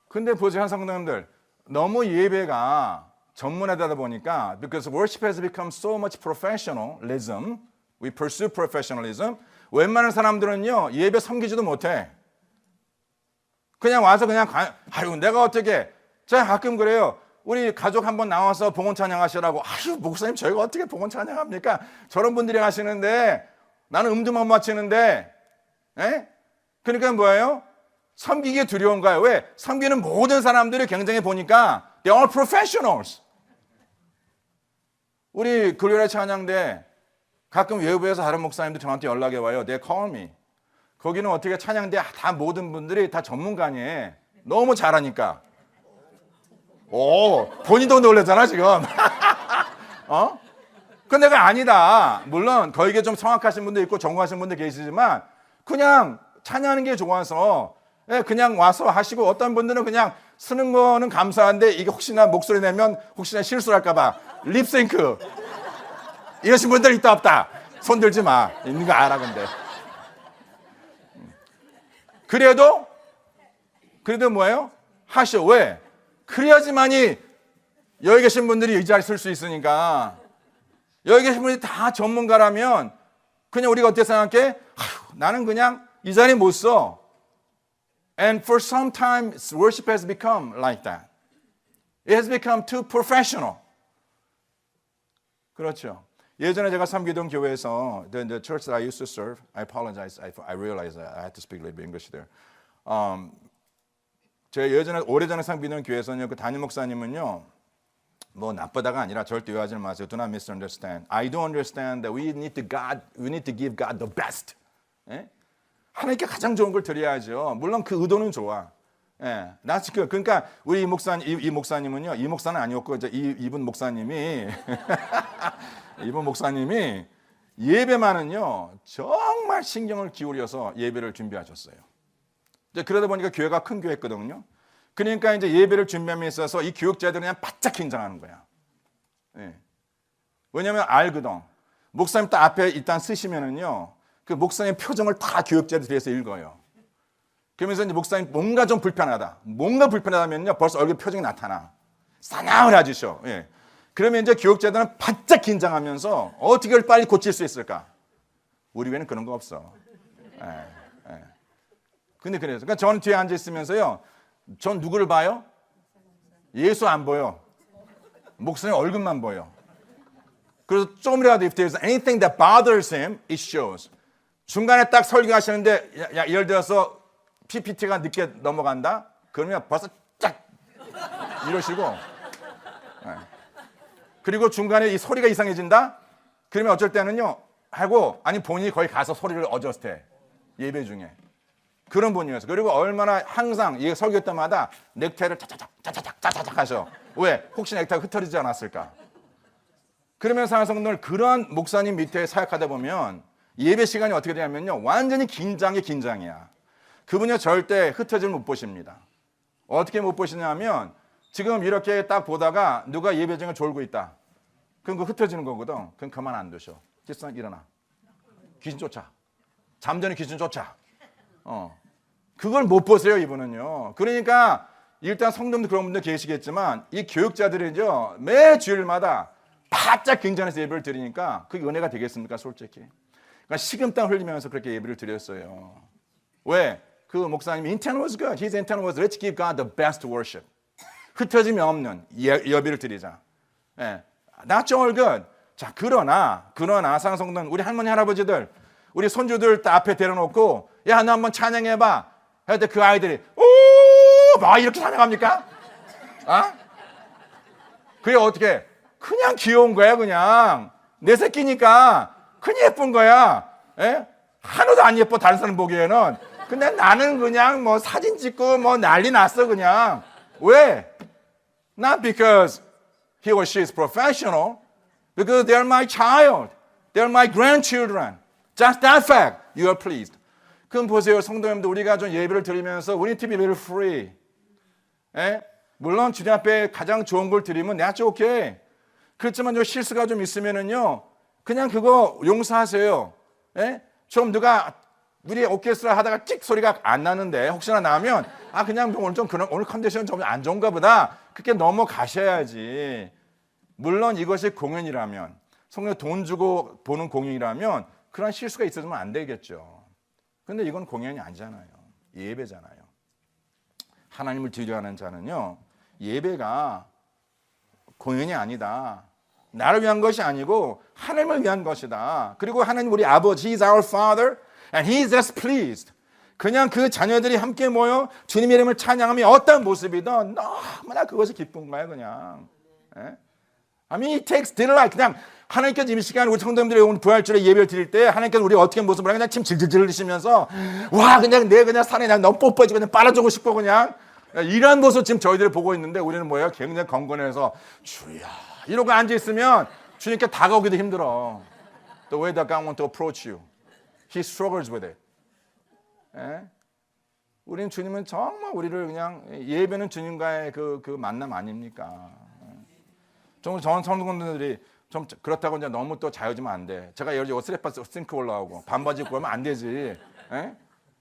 C: 근데 보세요, 한 성도님들, 너무 예배가 전문화되다 보니까 because worship has become so much professionalism, we pursue professionalism. 웬만한 사람들은요 예배 섬기지도 못해. 그냥 와서 그냥 아유 내가 어떻게, 제가 가끔 그래요. 우리 가족 한번 나와서 봉헌 찬양하시라고. 아유 목사님 저희가 어떻게 봉헌 찬양합니까? 저런 분들이 하시는데 나는 음도 못 맞히는데. 그러니까 뭐예요? 섬기기에 두려운 거예요. 왜? 섬기는 모든 사람들이 굉장히 보니까 they are all professionals. 우리 금요일에 찬양대 가끔 외부에서 다른 목사님들 저한테 연락이 와요. They call me. 거기는 어떻게 찬양대 다 모든 분들이 다 전문가니 너무 잘하니까. 오, 본인도 놀라잖아 지금. 근데 그가 아니다. 물론 거기에 좀 성악하신 분도 있고 전공하신 분도 계시지만 그냥 찬양하는 게 좋아서 그냥 와서 하시고, 어떤 분들은 그냥 쓰는 거는 감사한데 이게 혹시나 목소리 내면 혹시나 실수할까 봐 립싱크 이러신 분들 있다 없다. 손 들지 마. 있는 거 알아. 근데 그래도 뭐예요? 하셔. 왜? 그래야지만이 여기 계신 분들이 이 자리에 쓸 수 있으니까. 여기 계신 분들이 다 전문가라면 그냥 우리가 어떻게 생각해? 나는 그냥 이 자리에 못 써. And for some time, worship has become like that. It has become too professional. 그렇죠. 예전에 제가 섬기던 교회에서 the church that I used to serve, I apologize, I realize I had to speak a little bit English there. 제가 예전에 오래전에 섬기던 교회에서는요, 그 담임 목사님은요, 뭐 나쁘다가 아니라 절대 오해하지 마세요. Do not misunderstand. I do understand that we need to give God the best. 예? 하나님께 가장 좋은 걸 드려야죠. 물론 그 의도는 좋아. 예, 나 지금 그러니까 우리 이 목사님은요, 이 목사는 아니었고 이제 이분 목사님이 이분 목사님이 예배만은요 정말 신경을 기울여서 예배를 준비하셨어요. 이제 그러다 보니까 교회가 큰 교회였거든요. 그러니까 이제 예배를 준비함에 있어서 이 교육자들은 그냥 바짝 긴장하는 거야. 예. 왜냐하면 알거든. 목사님 딱 앞에 일단 쓰시면은요, 그 목사님 표정을 다 교육자들이 해서 읽어요. 그러면서 이제 목사님 뭔가 좀 불편하다. 뭔가 불편하다면요 벌써 얼굴 표정이 나타나. 싸나워라지셔. 예. 그러면 이제 교육자들은 바짝 긴장하면서 어떻게 이걸 빨리 고칠 수 있을까? 우리 교회는 그런 거 없어. 예. 예. 근데 그래서 그러니까 저는 뒤에 앉아 있으면서요. 전 누구를 봐요? 예수 안 보여. 목사님 얼굴만 보여. 그래서 조금이라도 if there's anything that bothers him, it shows. 중간에 딱 설교하시는데 예를 들어서 PPT가 늦게 넘어간다? 그러면 벌써 쫙 이러시고, 네. 그리고 중간에 이 소리가 이상해진다? 그러면 어쩔 때는요 하고 아니 본인이 거기 가서 소리를 어저스트해. 예배 중에 그런 분이었어. 그리고 얼마나 항상 이 설교 때마다 넥타이를 짜자작 하셔. 왜? 혹시 넥타이가 흩어지지 않았을까? 그러면 사랑하는 성도들, 그러한 목사님 밑에 사역하다 보면 예배 시간이 어떻게 되냐면요 완전히 긴장이야. 그분이 절대 흩어짐을 못 보십니다. 어떻게 못 보시냐면 지금 이렇게 딱 보다가 누가 예배 중에 졸고 있다. 그럼 그거 흩어지는 거거든. 그럼 그만 안 두셔. 집사람 일어나. 귀신 쫓아. 잠자는 귀신 쫓아. 그걸 못 보세요, 이분은요. 그러니까 일단 성도님들 그런 분들 계시겠지만 이 교육자들이죠. 매 주일마다 바짝 긴장해서 예배를 드리니까 그게 은혜가 되겠습니까, 솔직히. 그러니까 식은땀 흘리면서 그렇게 예배를 드렸어요. 왜? 그 목사님이 intent was good. His intent was let's give God the best worship. 흩어짐이 없는 예배를 드리자. 예. That's all good. 자, 그러나 상성도는 우리 할머니 할아버지들, 우리 손주들 다 앞에 데려놓고 야, 너 한번 찬양해봐. 할 때 그 아이들이 오, 막 이렇게 찬양합니까? 그게 어떻게? 그냥 귀여운 거야, 그냥. 내 새끼니까 그냥 예쁜 거야. 예? 하나도 안 예뻐, 다른 사람 보기에는. 근데 나는 그냥 뭐 사진 찍고 뭐 난리 났어, 그냥. 왜? Not because he or she is professional, because they're my child. They're my grandchildren. Just that fact, you are pleased. 그럼 보세요, 성도님들, 우리가 좀 예배를 드리면서 we need to be a little free. 예? 물론 주님 앞에 가장 좋은 걸 드리면 that's okay. 그렇지만 요 실수가 좀 있으면은요, 그냥 그거 용서하세요. 예? 좀 누가 우리 오케스트라 하다가 찍 소리가 안 나는데 혹시나 나면 그냥 오늘 컨디션 좀 안 좋은가 보다. 그렇게 넘어가셔야지. 물론 이것이 공연이라면, 성령 돈 주고 보는 공연이라면 그런 실수가 있어서는 안 되겠죠. 근데 이건 공연이 아니잖아요. 예배잖아요. 하나님을 드려하는 자는요, 예배가 공연이 아니다. 나를 위한 것이 아니고 하나님을 위한 것이다. 그리고 하나님 우리 아버지, He's our Father, and He's just pleased. 그냥 그 자녀들이 함께 모여 주님의 이름을 찬양하며 어떤 모습이든 너무나 그것이 기쁜 거예요, 그냥. 예? I mean, it takes delight. 그냥 하나님께서 이 시간 우리 성도님들이 오늘 부활주일에 예배를 드릴 때 하나님께서 우리 어떻게 모습을 그냥 침 질질 흘리시면서 와, 그냥 내 그냥 산에 그냥 너무 뽀뽀해지고 그냥 빨아주고 싶고 그냥 이런 모습 지금 저희들이 보고 있는데 우리는 뭐예요? 굉장히 건건해서 주야 이러고 앉아 있으면 주님께 다가오기도 힘들어. The way that God wants to approach you, He struggles with it. 예? 우리는 주님은 정말 우리를 그냥 예배는 주님과의 그 만남 아닙니까? 전 성도분들이 좀 그렇다고 이제 너무 또 자유지면 안 돼. 제가 예를 들어 스레퍼 싱크 올라오고 반바지 입고 하면 안 되지. 예?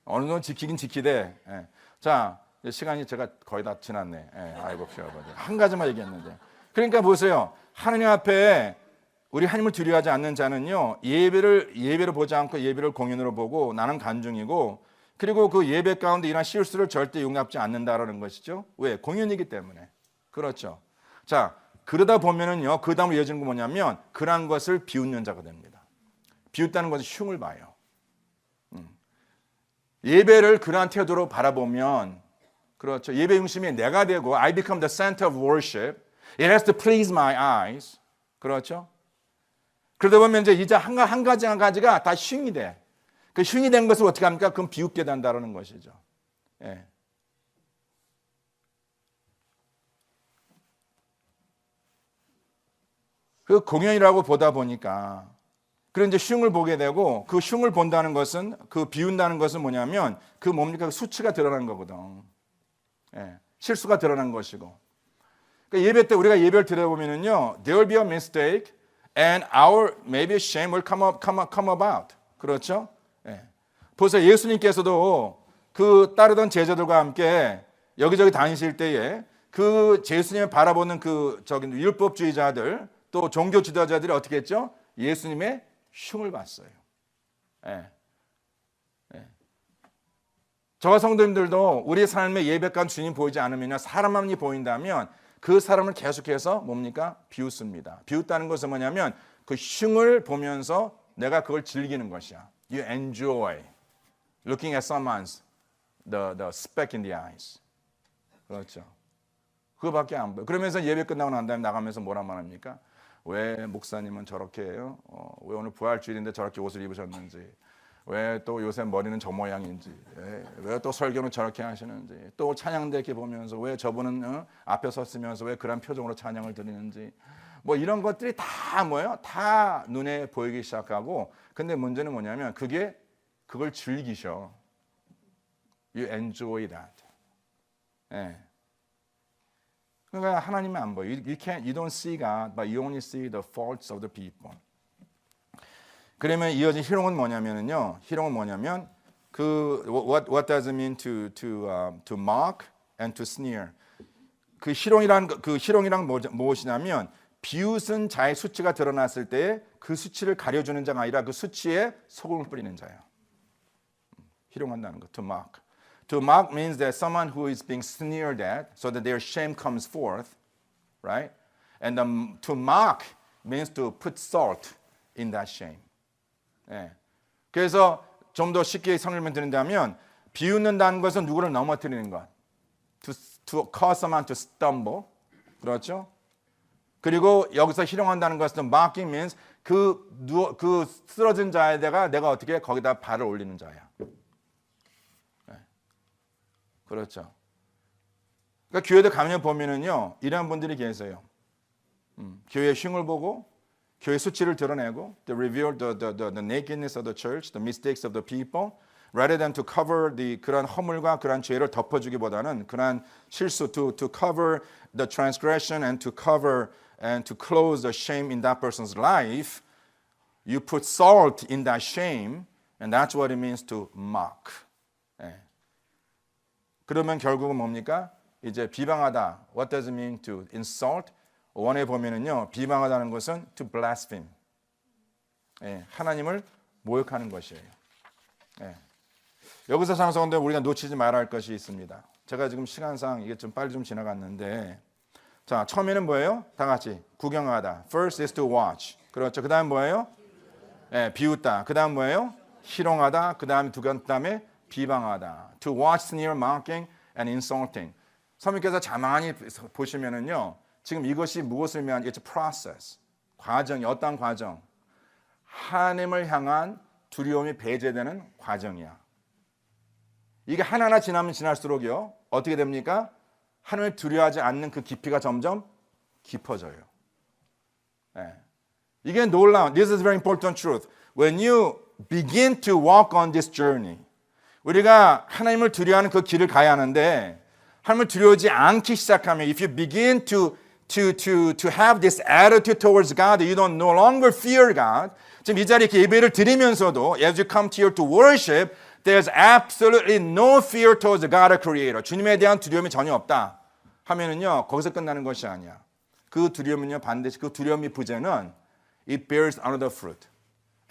C: 어느 정도 지키긴 지키되. 예. 자, 시간이 제가 거의 다 지났네. 예. 아이고 아버지. 한 가지만 얘기했는데. 그러니까 보세요. 하나님 앞에 우리 하나님을 두려워하지 않는 자는요, 예배를 보지 않고 예배를 공연으로 보고 나는 간중이고, 그리고 그 예배 가운데 이런 실수를 절대 용납지 않는다라는 것이죠. 왜? 공연이기 때문에. 그렇죠. 자, 그러다 보면은요, 그 다음으로 이어지는 건 뭐냐면 그러한 것을 비웃는 자가 됩니다. 비웃다는 것은 흉을 봐요. 예배를 그러한 태도로 바라보면, 그렇죠, 예배 중심이 내가 되고 I become the center of worship. It has to please my eyes. 그렇죠? 그러다 보면 이제 한 가지가 다 흉이 돼. 그 흉이 된 것을 어떻게 합니까? 그럼 비웃게 된다는 것이죠. 예. 그 공연이라고 보다 보니까 그런 이제 흉을 보게 되고, 그 흉을 본다는 것은, 그 비운다는 것은 뭐냐면 그 뭡니까? 그 수치가 드러난 거거든. 예. 실수가 드러난 것이고. 그러니까 예배 때 우리가 예배를 드려보면은요, there will be a mistake and our maybe shame will come about. 그렇죠? 예. 벌써 예수님께서도 그 따르던 제자들과 함께 여기저기 다니실 때에 그 예수님을 바라보는 그 율법주의자들 또 종교 지도자들이 어떻게 했죠? 예수님의 흉을 봤어요. 예. 예. 저와 성도님들도 우리 삶의 예배관 주님 보이지 않으면, 사람만이 보인다면 그 사람을 계속해서 뭡니까? 비웃습니다. 비웃다는 것은 뭐냐면 그 흉을 보면서 내가 그걸 즐기는 것이야. You enjoy looking at someone's the speck in the eyes. 그렇죠. 그거밖에 안 보여. 그러면서 예배 끝나고 난 다음에 나가면서 뭐라 말합니까? 왜 목사님은 저렇게 해요? 왜 오늘 부활주일인데 저렇게 옷을 입으셨는지, 왜 또 요새 머리는 저 모양인지, 왜 또 설교는 저렇게 하시는지, 또 찬양대 이렇게 보면서 왜 저분은 앞에 섰으면서 왜 그런 표정으로 찬양을 드리는지, 뭐 이런 것들이 다 뭐예요? 다 눈에 보이기 시작하고, 근데 문제는 뭐냐면 그걸 즐기셔. You enjoy that. 예. 그러니까 하나님은 안 보여. You don't see God, but you only see the faults of the people. 그러면 이어진 희롱은 뭐냐면요. 희롱은 뭐냐면 what does it mean to mock and to sneer? 그 희롱이란 무엇이냐면 비웃은 자의 수치가 드러났을 때 그 수치를 가려주는 자가 아니라 그 수치에 소금을 뿌리는 자예요. 희롱한다는 거. To mock. To mock means that someone who is being sneered at so that their shame comes forth, right? And to mock means to put salt in that shame. 예. 그래서 좀 더 쉽게 설명을 드린다면 비웃는다는 것은 누구를 넘어뜨리는 것. To cause someone to stumble. 그렇죠? 그리고 여기서 희롱한다는 것은 mocking means 그 쓰러진 자에다가 내가 어떻게 거기다 발을 올리는 자야. 그렇죠. 그러니까 교회들 가면 보면은요, 이런 분들이 계세요. 교회의 흉을 보고, 교회 수치를 드러내고, they reveal the nakedness of the church, the mistakes of the people, rather than to cover 그런 허물과 그런 죄를 덮어주기보다는 그런 실수, to cover the transgression and to cover and to close the shame in that person's life, you put salt in that shame, and that's what it means to mock. 예. 그러면 결국은 뭡니까? 이제 비방하다. What does it mean to insult? 원에 보면은요, 비방하다는 것은 to blaspheme. 예, 하나님을 모욕하는 것이에요. 예. 여기서 상성인데 우리가 놓치지 말아야 할 것이 있습니다. 제가 지금 시간상 이게 좀 빨리 좀 지나갔는데, 자, 처음에는 뭐예요? 다 같이 구경하다. First is to watch. 그렇죠. 그 다음 뭐예요? 예, 비웃다. 그 다음 뭐예요? 희롱하다. 그 다음에 비방하다. To watch, sneer, mocking, and insulting. 선생님께서 자만히 보시면은요, 지금 이것이 무엇을 의미하는? It's a process. 과정이 어떤 과정? 하나님을 향한 두려움이 배제되는 과정이야. 이게 하나하나 지나면 지날수록요, 어떻게 됩니까? 하나님을 두려워하지 않는 그 깊이가 점점 깊어져요. 네. 이게 놀라운, this is very important truth. When you begin to walk on this journey, 우리가 하나님을 두려워하는 그 길을 가야 하는데, 하나님을 두려워하지 않기 시작하면, if you begin to have this attitude towards God, you don't no longer fear God. 지금 이 자리에 예배를 드리면서도, as you come here to worship, there's absolutely no fear towards God, our Creator. 주님에 대한 두려움이 전혀 없다 하면은요, 거기서 끝나는 것이 아니야. 그 두려움은요, 반드시 그 두려움의 부재는 it bears another fruit,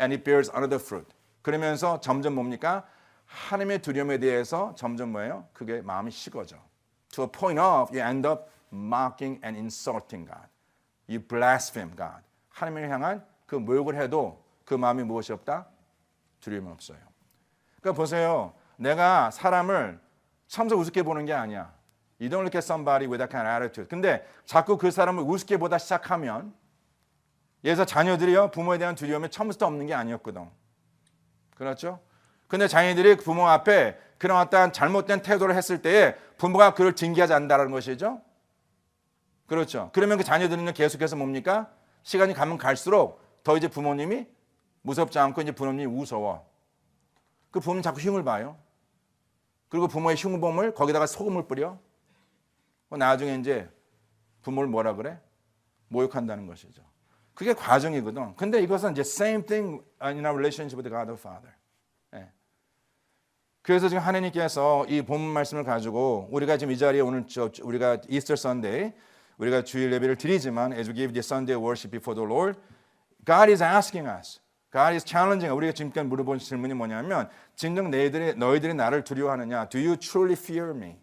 C: and it bears another fruit. 그러면서 점점 뭡니까? 하나님의 두려움에 대해서 점점 뭐예요? 그게 마음이 식어져. To a point of you end up mocking and insulting God. You blaspheme God. 하나님을 향한 그 모욕을 해도 그 마음이 무엇이 없다? 두려움이 없어요. 그러니까 보세요. 내가 사람을 참석 우습게 보는 게 아니야. You don't look at somebody with that kind of attitude. 근데 자꾸 그 사람을 우습게 보다 시작하면 예를 들어 자녀들이요. 부모에 대한 두려움이 처음부터 없는 게 아니었거든. 그렇죠? 근데 자녀들이 부모 앞에 그런 어떤 잘못된 태도를 했을 때에 부모가 그를 징계하지 않는다는 것이죠. 그렇죠. 그러면 그 자녀들은 계속해서 뭡니까? 시간이 가면 갈수록 더 이제 부모님이 무섭지 않고 이제 부모님이 무서워. 그 부모님 자꾸 흉을 봐요. 그리고 부모의 흉범을 거기다가 소금을 뿌려. 나중에 이제 부모를 뭐라 그래? 모욕한다는 것이죠. 그게 과정이거든. 근데 이것은 이제 same thing in our relationship with God the Father. 예. 그래서 지금 하나님께서 이 본문 말씀을 가지고 우리가 지금 이 자리에 오늘 우리가 이스터 선데이 우리가 주일 예배를 드리지만 as we give the Sunday worship before the Lord, God is asking us. God is challenging. 우리가 지금까지 물어본 질문이 뭐냐면 진정 너희들이 나를 두려워하느냐? Do you truly fear me?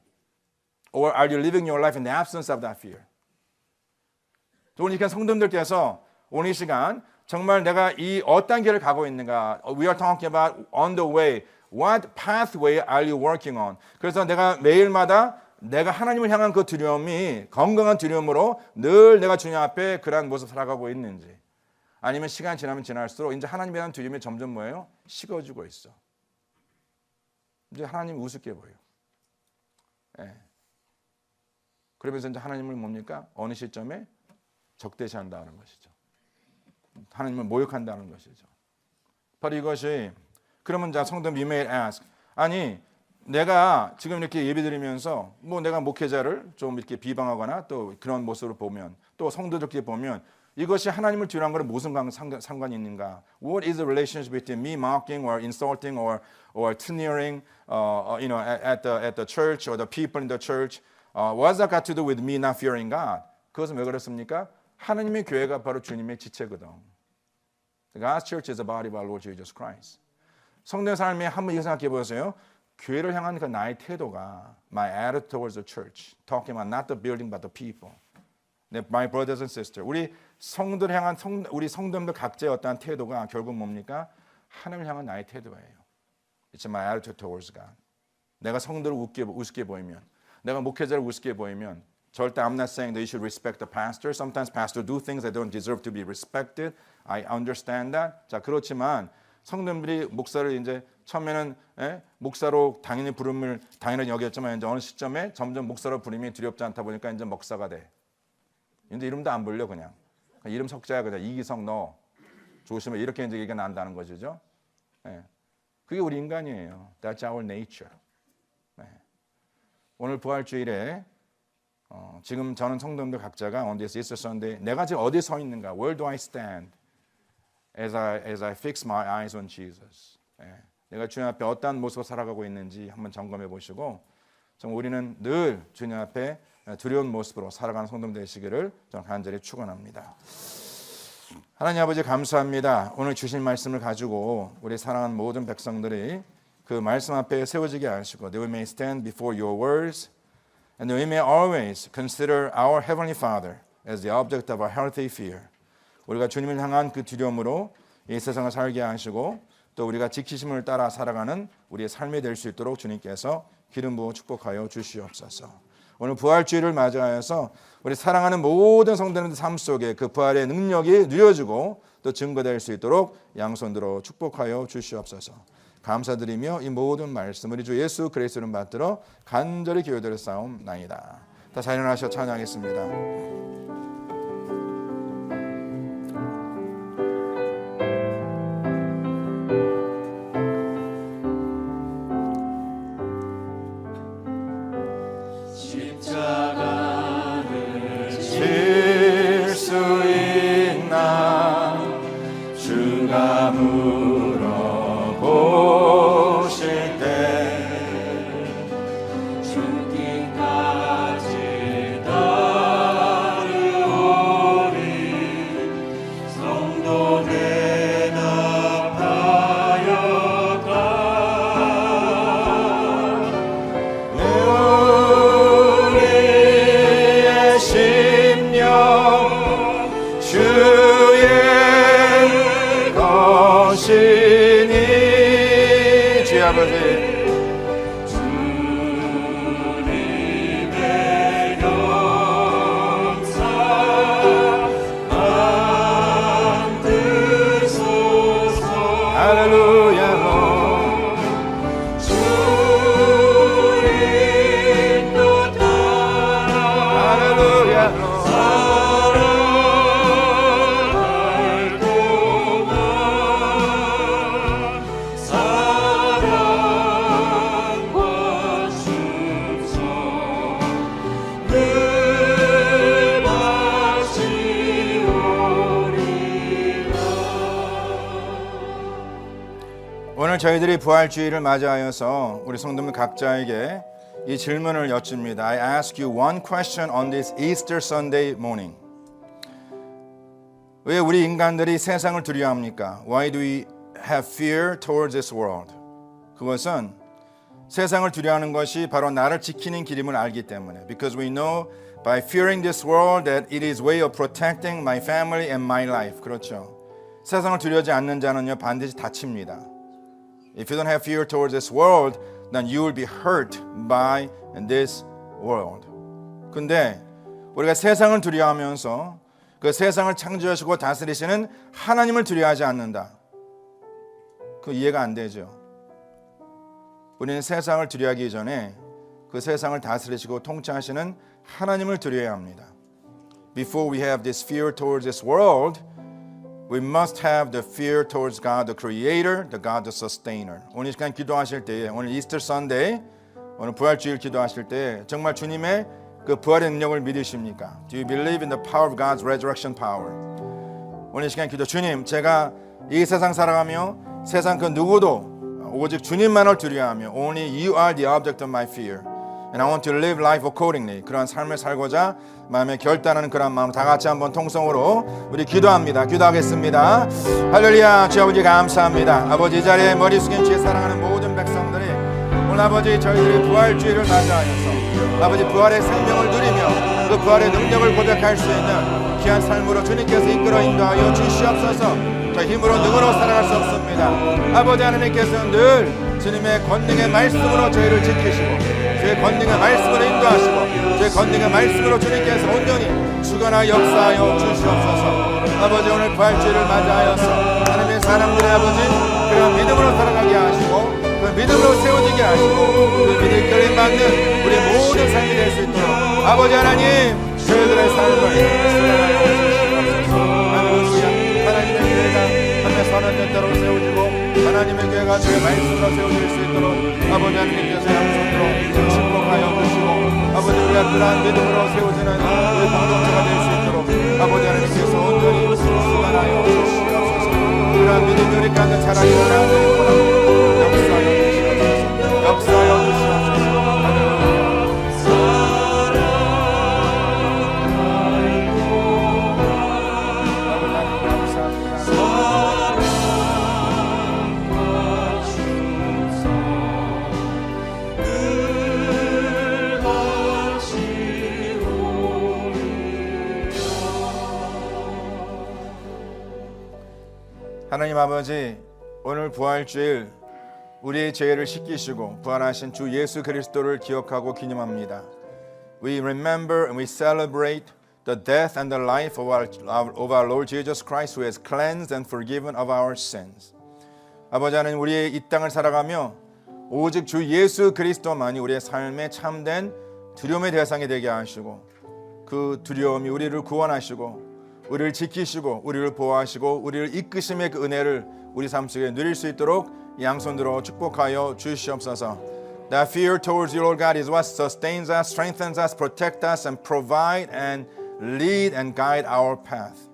C: Or are you living your life in the absence of that fear? 오늘 이 성도님들께서 오늘 이 시간 정말 내가 이 어떤 길을 가고 있는가? We are talking about on the way. What pathway are you working on? 그래서 내가 매일마다 내가 하나님을 향한 그 두려움이 건강한 두려움으로 늘 내가 주님 앞에 그러한 모습 살아가고 있는지 아니면 시간이 지나면 지날수록 이제 하나님에 대한 두려움이 점점 뭐예요? 식어지고 있어. 이제 하나님 우습게 보여. 예. 그러면서 이제 하나님을 뭡니까? 어느 시점에 적대시한다는 것이죠. 하나님을 모욕한다는 것이죠. 바로 이것이 그러면 자 성도 you may ask 아니 내가 지금 이렇게 예배드리면서 뭐 내가 목회자를 좀 이렇게 비방하거나 또 그런 모습을 보면 또 성도들끼리 보면 이것이 하나님을 두려워하는 것은 무슨 상관이 있는가? What is the relationship between me mocking or insulting or sneering, at the church or the people in the church? What's that got to do with me not fearing God? 그것은 왜 그렇습니까? 하나님의 교회가 바로 주님의 지체거든. God's church is the body of our Lord Jesus Christ. 성도의 삶에 한번 이거 생각해 보세요. 교회를 향한 그 나의 태도가 my attitude towards the church, talking about not the building but the people. My brothers and sisters, 우리 성도를 향한 우리 성도들 각자의 어떠한 태도가 결국 뭡니까? 하나님을 향한 나의 태도예요. It's my attitude towards God. 내가 성도를 우습게 보이면, 내가 목회자를 우습게 보이면, 절대 I'm not saying that you should respect the pastor. Sometimes pastors do things that don't deserve to be respected. I understand that. 자 그렇지만 성도들이 목사를 이제 처음에는 목사로 당연히 부름을 당연히 여겼지만 이제 어느 시점에 점점 목사로 부름이 두렵지 않다 보니까 이제 목사가 돼. 근데 이름도 안 불려 그냥 이름 석자야 그냥 이기성 너 조심해 이렇게 이제 얘기가 난다는 것이죠. 예. 그게 우리 인간이에요. That's our nature. 예. 오늘 부활주일에 지금 저는 성도님들 각자가 on this Easter Sunday 내가 지금 어디에 서 있는가? Where do I stand as I fix my eyes on Jesus? 예. 내가 주님 앞에 어떠한 모습으로 살아가고 있는지 한번 점검해 보시고 정말 우리는 늘 주님 앞에 두려운 모습으로 살아가는 성도들 되시기를 저는 간절히 축원합니다. 하나님 아버지 감사합니다. 오늘 주신 말씀을 가지고 우리 사랑하는 모든 백성들이 그 말씀 앞에 세워지게 하시고 that we may stand before your words and that we may always consider our Heavenly Father as the object of our healthy fear. 우리가 주님을 향한 그 두려움으로 이 세상을 살게 하시고 또 우리가 지키심을 따라 살아가는 우리의 삶이 될 수 있도록 주님께서 기름 부어 축복하여 주시옵소서. 오늘 부활주일을 맞이하여서 우리 사랑하는 모든 성도님들 삶 속에 그 부활의 능력이 누려지고 또 증거될 수 있도록 양손들어 축복하여 주시옵소서. 감사드리며 이 모든 말씀 우리 주 예수 그리스도 이름 받들어 간절히 기도드려 싸움나이다. 다 자연하셔 찬양하겠습니다.
B: 죽기까지 따르
C: 저희들이 부활주의를 맞이하여서 우리 성도들 각자에게 이 질문을 여쭙니다. I ask you one question on this Easter Sunday morning. 왜 우리 인간들이 세상을 두려워합니까? Why do we have fear towards this world? 그것은 세상을 두려워하는 것이 바로 나를 지키는 길임을 알기 때문에. Because we know by fearing this world that it is way of protecting my family and my life. 그렇죠. 세상을 두려워하지 않는 자는요 반드시 다칩니다. If you don't have fear towards this world, then you will be hurt by this world. 근데 우리가 세상을 두려워하면서 그 세상을 창조하시고 다스리시는 하나님을 두려워하지 않는다. 그 이해가 안 되죠. 우리는 세상을 두려워하기 전에 그 세상을 다스리시고 통치하시는 하나님을 두려워해야 합니다. Before we have this fear towards this world, we must have the fear towards God, the Creator, the God, the Sustainer. 오늘 이 시간 기도하실 때에, 오늘 이스터 선데이, 오늘 부활주일 기도하실 때 정말 주님의 그 부활의 능력을 믿으십니까? Do you believe in the power of God's resurrection power? 오늘 이 시간 기도, 주님, 제가 이 세상 살아가며 세상 그 누구도 오직 주님만을 두려워하며 Only you are the object of my fear. And I want to live life accordingly. 그러한 삶을 살고자 마음에 결단하는 그런 마음 다 같이 한번 통성으로 우리 기도합니다. 기도하겠습니다. 할렐루야. 주 아버지 감사합니다. 아버지 이 자리에 머리 숙인 주의 사랑하는 모든 백성들이 오늘 아버지 저희들이 부활주의를 맞이하여서 아버지 부활의 생명을 누리며 그 부활의 능력을 고백할 수 있는 귀한 삶으로 주님께서 이끌어 인도하여 주시옵소서. 저 힘으로 능으로 살아갈 수 없습니다. 아버지 하나님께서는 늘 주님의 권능의 말씀으로 저희를 지키시고 주의 권능의 말씀으로 인도하시고 주의 권능의 말씀으로 주님께서 온전히 주거나 역사하여 주시옵소서. 아버지 오늘 부활주의를 맞이하여서 하나님의 사람들의 아버지 그런 믿음으로 살아가게 하시고 그 믿음으로 세워지게 하시고 그 믿음 끌림받는 우리 모든 삶이 될 수 있도록 아버지 하나님 저희들의 삶을 수행하여 주시옵소서. 할렐루야. 하나님의 교회가 하나님의 선언된 세워지고 하나님의 교회가 주의 말씀으로 세워질 수 있도록 아버지 하나님께서 양손으로 축복하여 주시고 아버지 우리가 그러한 믿음으로 세워지는 우리 공동체가 될 수 있도록 아버지 하나님께서 온전히 수반하여 주시옵소서. 그러한 믿음이 우리 가운데 자라기 원하는 역사하여 주시옵소서. 역사하여 주시옵소서. 하나님 아버지 오늘 부활주일 우리의 죄를 씻기시고 부활하신 주 예수 그리스도를 기억하고 기념합니다. We remember and we celebrate the death and the life of our Lord Jesus Christ who has cleansed and forgiven of our sins. 아버지 하나님 우리의 이 땅을 살아가며 오직 주 예수 그리스도만이 우리의 삶에 참된 두려움의 대상이 되게 하시고 그 두려움이 우리를 구원하시고 우리를 지키시고 우리를 보호하시고 우리를 이끄심의 그 은혜를 우리 삶 속에 누릴 수 있도록 양손들어 축복하여 주시옵소서. That fear towards you, Lord God, is what sustains us, strengthens us, protects us, and provide and lead and guide our path.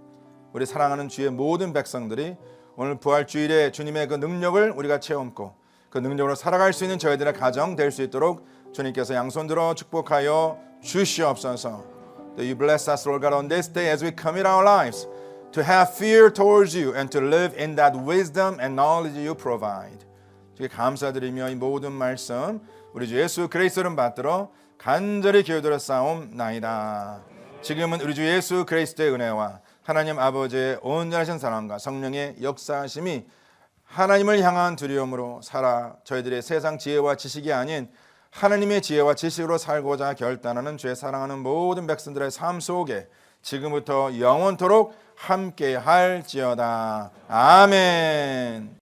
C: 우리 사랑하는 주의 모든 백성들이 오늘 부활주일에 주님의 그 능력을 우리가 체험고 그 능력으로 살아갈 수 있는 저희들의 가정 될 수 있도록 주님께서 양손들어 축복하여 주시옵소서. That you bless us, Lord God, on this day as we commit our lives to have fear towards you and to live in that wisdom and knowledge you provide. 주께 감사드리며 이 모든 말씀 우리 주 예수 그리스도를 받들어 간절히 기도드려 싸움나이다. 지금은 우리 주 예수 그리스도의 은혜와 하나님 아버지의 온전하신 사랑과 성령의 역사하심이 하나님을 향한 두려움으로 살아 저희들의 세상 지혜와 지식이 아닌 하나님의 지혜와 지식으로 살고자 결단하는 주의 사랑하는 모든 백성들의 삶 속에 지금부터 영원토록 함께 할지어다. 아멘.